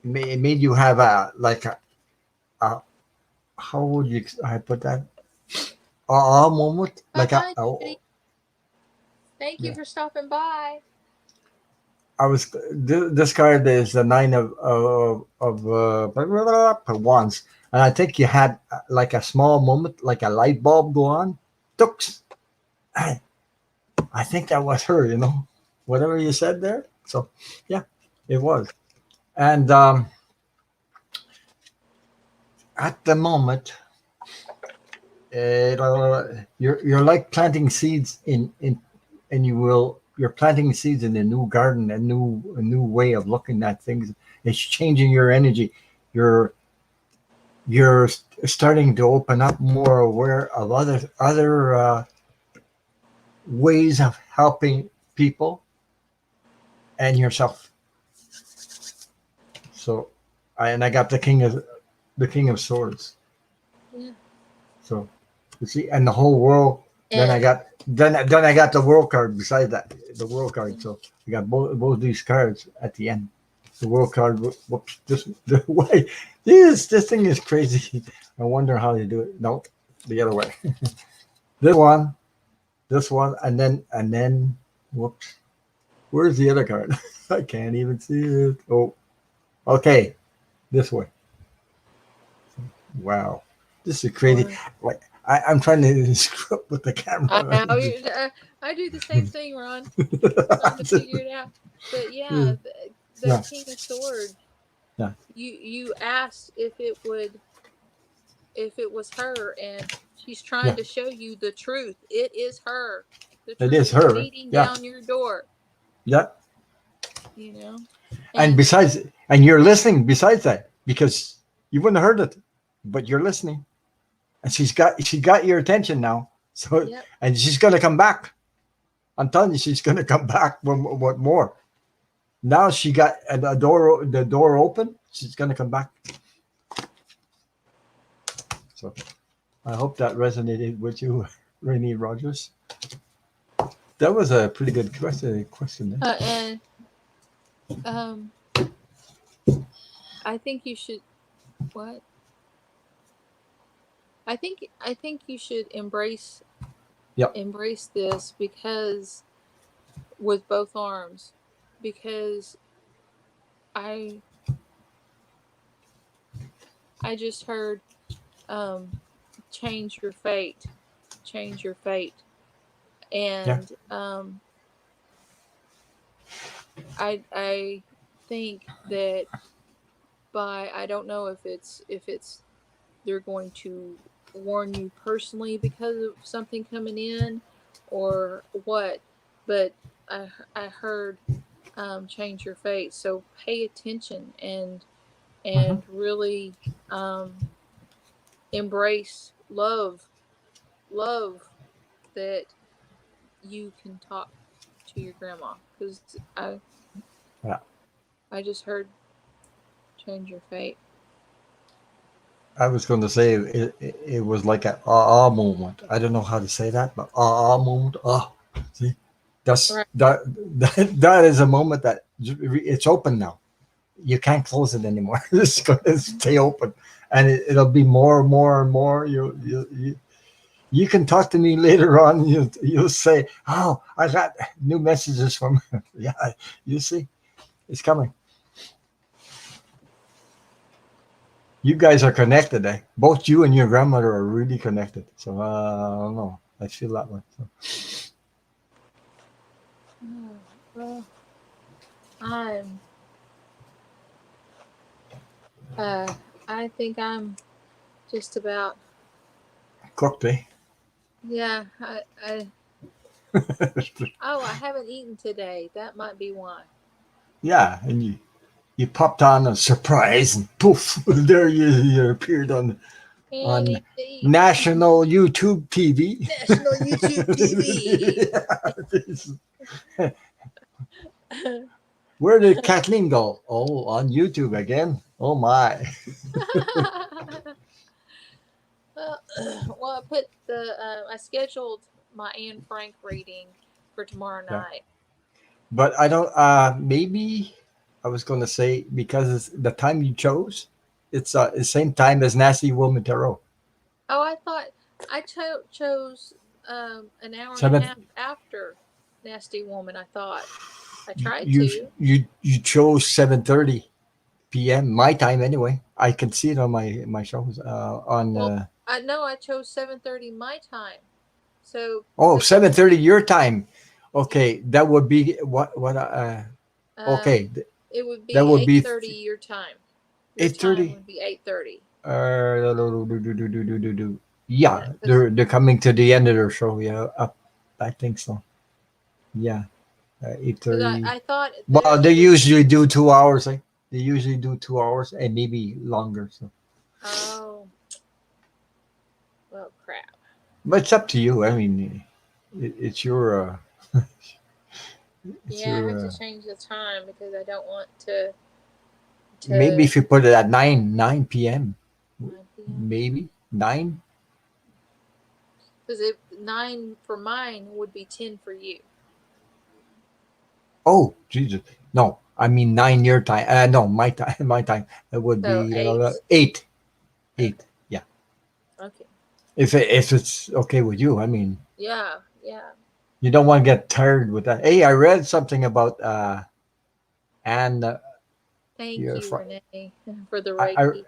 it made you have a how would you I put that a moment Bye like bye, Judy. Thank you yeah. for stopping by. I was this card is the 9 of wands, and I think you had like a small moment, like a light bulb go on. Tooks. I think that was her, whatever you said there. So, yeah, it was. And at the moment, you're like planting seeds and you're planting seeds in a new garden, a new way of looking at things. It's changing your energy. You're you're starting to open up more aware of other ways of helping people and yourself. So, and I got the King of Swords. Yeah. So you see, and the whole world. Then I And got then I got the world card beside that, the world card. So I got both these cards at the end. The world card. Whoops! This the way this thing is crazy. I wonder how you do it. No, the other way. This one, and then. Whoops! Where's the other card? I can't even see it. Oh, okay. This way. Wow, this is crazy. one. Like I'm trying to screw up with the I camera. know I do the same thing, Ron. Trying to figure it out. But yeah, the yeah, King of Swords. yeah, You asked if it was her, and she's trying yeah. to show you the truth. It is her. The It truth is is her. beating Yeah, down your door. yeah. You know, And and besides, and you're listening. Besides that, because you wouldn't have heard it, but you're listening, and she got your attention now. So, yep. and she's gonna come back. I'm telling you, she's gonna come back. What more? Now she got the door open. She's gonna come back. So I hope that resonated with you, Rainy Rogers. That was a pretty good question there. And um, I think you should what? I think you should Yep. embrace this because with both arms, because I I just heard um, change your fate, change your fate, Yeah. and I think that by I don't know if it's they're going to warn you personally because of something coming in or what, but I heard change your fate. So pay attention Hmm. and really embrace love that you can talk to your grandma, because Yeah. I just heard change your fate. I was going to say it was like an ah moment. I don't know how to say that, but ah moment. Ah, see, that's Right. that is a moment that it's open now. You can't close it anymore. It's going to stay open, and it'll be more and more and more. You can talk to me later on. You'll say, "Oh, I got new messages from." Yeah, you see, it's coming. You guys are connected. Eh? Both you and your grandmother are really connected. So I don't know. I feel that way. So. Oh, well, I'm uh I think I'm just about, Cooked, eh? yeah, I oh, I haven't eaten today. That might be why. Yeah, and you popped on a surprise, and poof, there you appeared And I on need to eat. national YouTube TV. National YouTube TV. Where did Kathleen go? Oh, on YouTube again. Oh my. well, well, I scheduled my Anne Frank reading for tomorrow Yeah. night. But I don't. Maybe I was going to say because it's the time you chose. It's the same time as Nasty Woman Tarot. Oh, I thought I chose an hour and a Seven. half after Nasty Woman. I thought I You tried you to. you chose 7:30 p.m. my time anyway. I can see it on my shows. On Well, I know I chose 7:30 my time. So oh this would 7:30 your time. Okay, that would be what. um Okay, it would that be would be 8:30 your time. Your time 8:30. would be 8:30. Yeah, Because they're coming to the end of their show. Yeah, I think so. Yeah, 8:30. I thought Well, theirs they was, usually do 2 hours. Like they usually do 2 hours and maybe longer. So, oh, well, crap. but it's up to you. I mean, it's your it's Yeah, I have your to change the time because I don't want to maybe to if you put it at 9 p.m. 9 p.m. maybe 9. Because if 9 for mine would be 10 for you. Oh Jesus, no, I mean 9 your time. No, my time. My time. It would So be 8. 8. Okay. 8. Yeah. Okay. If it's okay with you, I mean, Yeah. Yeah. you don't want to get tired with that. Hey, I read something about and Thank your you, Renee, for the I Reiki.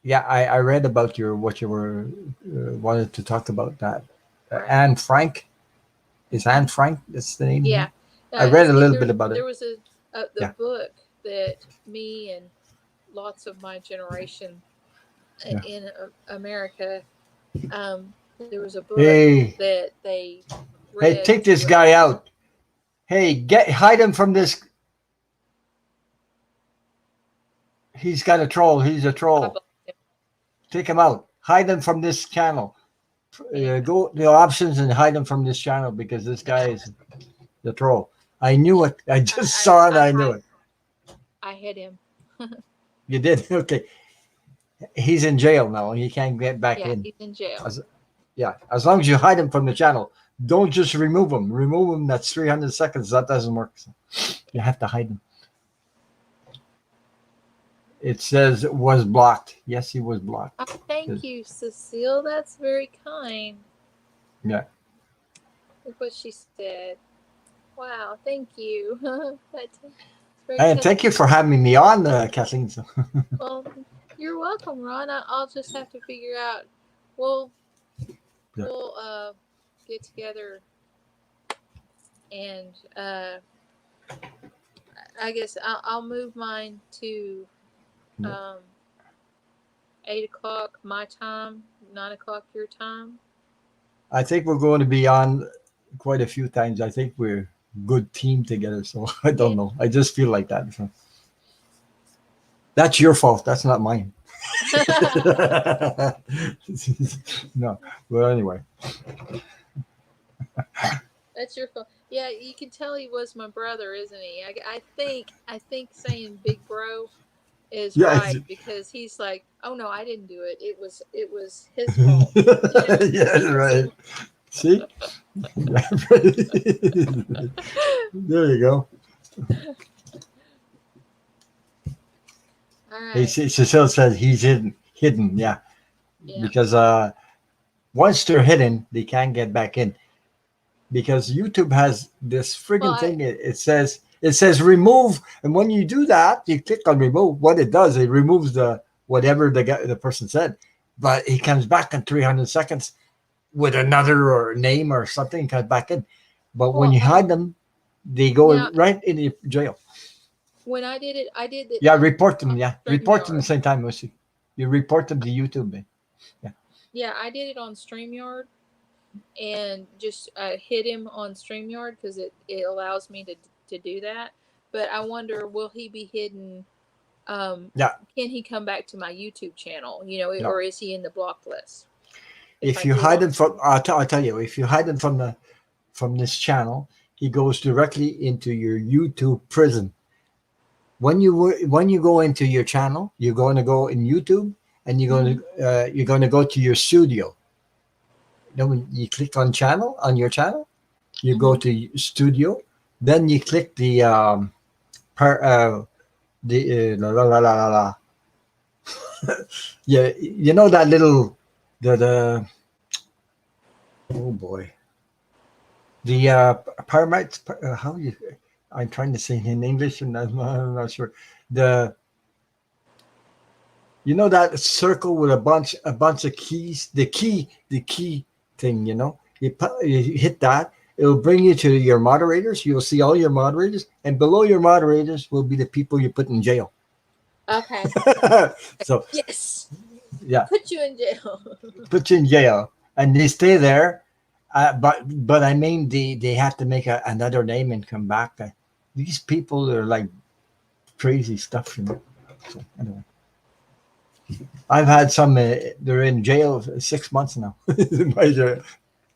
yeah, I read about your what you were wanted to talk about that. Right. Anne Frank is Anne Frank. That's the name. Yeah. I read a See, little bit about it. there was the Yeah, book that me and lots of my generation yeah. in America, there was a book Hey, that they hey, read take this to guy us. out. Hey, get hide him from this. He's got a troll. He's a I troll. believe him. Take him out. Hide him from this channel. Yeah. Go to the options and hide him from this channel because this guy is the troll. I knew it. I just saw it. I knew it. I hit him. You did. Okay. He's in jail now. He can't get back Yeah, in. he's in jail. As, yeah. As long as you hide him from the channel, don't just remove him. Remove him. That's 300 seconds. That doesn't work. So you have to hide him. It says it was blocked. Yes, he was blocked. Oh, thank you, Cecile. That's very kind. Yeah. Look what she said. Wow, thank you. That's very And touching. thank you for having me on, Kathleen. So, Well, you're welcome, Ron. I'll just have to figure out. We'll yeah. we'll get together and I guess I'll move mine to Yeah. um 8 o'clock my time, 9 o'clock your time. I think we're going to be on quite a few times. I think we're good team together. So I Yeah. don't know. I just feel like that. So that's your fault. That's not mine. No. Well, anyway. That's your fault. Yeah, you can tell he was my brother, isn't he? I think saying big bro is Yeah. right because he's like, oh no, I didn't do it. It was his fault. You know. Yeah. Right. See. There you go. All Hey, right. Cecile says he's hidden. Hidden. Yeah. Yeah. Because once they're hidden, they can't get back in. Because YouTube has this Well, friggin' thing. It says remove, and when you do that, you click on remove. What it does, it removes the whatever the person said, but he comes back in 300 seconds with another or name or something. Comes back in, but when well, you hide them, they go now right in the jail. when I did it, I did it Yeah, on report them. Yeah, report them the StreamYard. same time, Lucy. You report them to YouTube. Yeah, Yeah, I did it on StreamYard and just hit him on StreamYard because it allows me to do that. But I wonder, will he be hidden? yeah. Can he come back to my YouTube channel? You know, No, or is he in the block list if if I you do it hide on? them from, I'll tell you, if you hide them from this channel, he goes directly into your YouTube prison. When you go into your channel, you're going to go in YouTube, and Mm-hmm. you're going to go to your studio. Then when you click on channel on your channel, you go Mm-hmm. to studio. Then you click per, la la la la la la. Yeah, you know that little the oh boy, the paramount. How you? I'm trying to say it in English, and I'm not sure. The You know that circle with a bunch of keys, the key thing. You hit that. It'll bring you to your moderators. You'll see all your moderators, and below your moderators will be the people you put in jail. Okay. So Yes. yeah, Put you in jail. put you in jail, and they stay there. But I mean, they have to make another name and come back. These people are like crazy stuff. So anyway. I've had some. They're in jail 6 months now. My jail,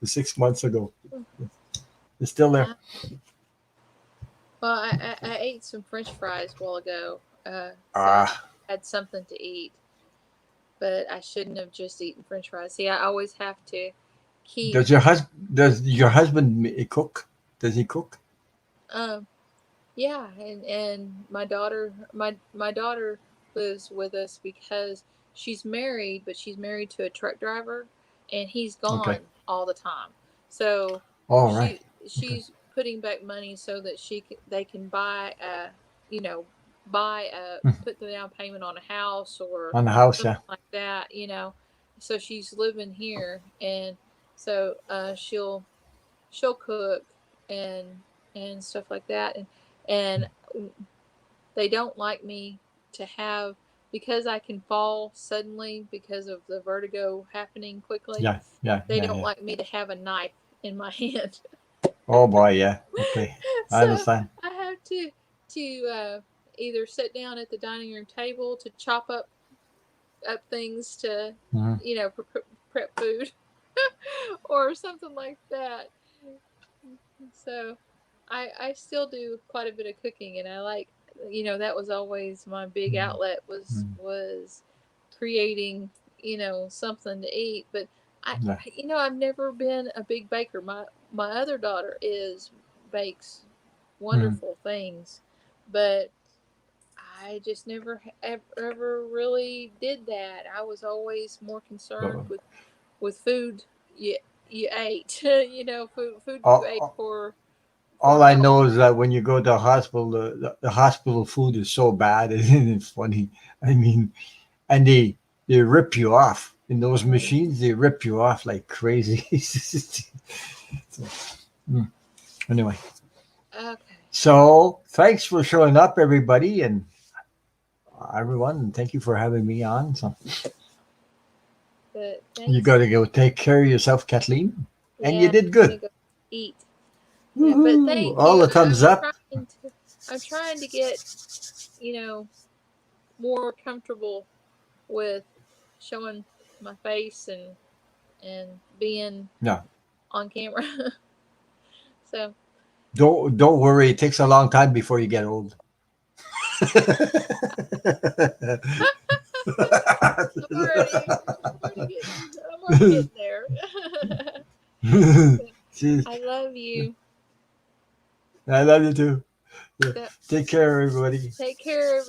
6 months ago. They're still there. Uh, well, I ate some French fries a while ago, so I Ah, had something to eat. But I shouldn't have just eaten French fries. See, I always have to keep. does your husband cook? Does he cook? Um, yeah, and my daughter lives with us because she's married, but she's married to a truck driver, and he's Okay. gone all the time. So All right. she Okay. she's putting back money so that they can buy you know buy a Hmm. put the down payment on a house or On the house, something yeah. like that. So she's living here, and so she'll cook and and stuff like that, and they don't like me to have, because I can fall suddenly because of the vertigo happening quickly. Yeah, yeah, They yeah, don't yeah. like me to have a knife in my hand. Oh boy, yeah. Okay, I So understand. I have to either sit down at the dining room table to chop up things to Hmm. prep food or something like that. So I still do quite a bit of cooking, and I like, that was always my big outlet, was creating, something to eat. But Yeah. I've never been a big baker. My other daughter bakes Hmm. wonderful things, but I just never ever really did that. I was always more concerned So, with food you ate, food you ate all, for all I health. know is that when you go to the hospital, the hospital food is so bad. Isn't it funny? I mean, and they rip you off in those Mm. machines. They rip you off like crazy. So, mm, anyway, Okay, so thanks for showing up, everybody, and everyone. And thank you for having me on. So but you thanks. got to go take care of yourself, Kathleen, and you Yeah, did I'm good. gonna go eat. Yeah, but Woohoo! thank All you. the thumbs up. I'm trying to get, more comfortable with showing my face and being No, on camera. So don't worry. It takes a long time before you get old. I'm already getting there. See, I love you. I love you too. So, Take care, everybody. take care,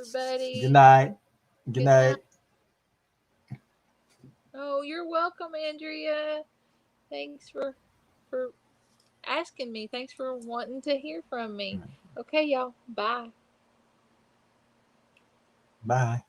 Good everybody. night. Good Good night. night. Oh, you're welcome, Andrea. Thanks for asking me. Thanks for wanting to hear from me. Okay, y'all. Bye. Bye.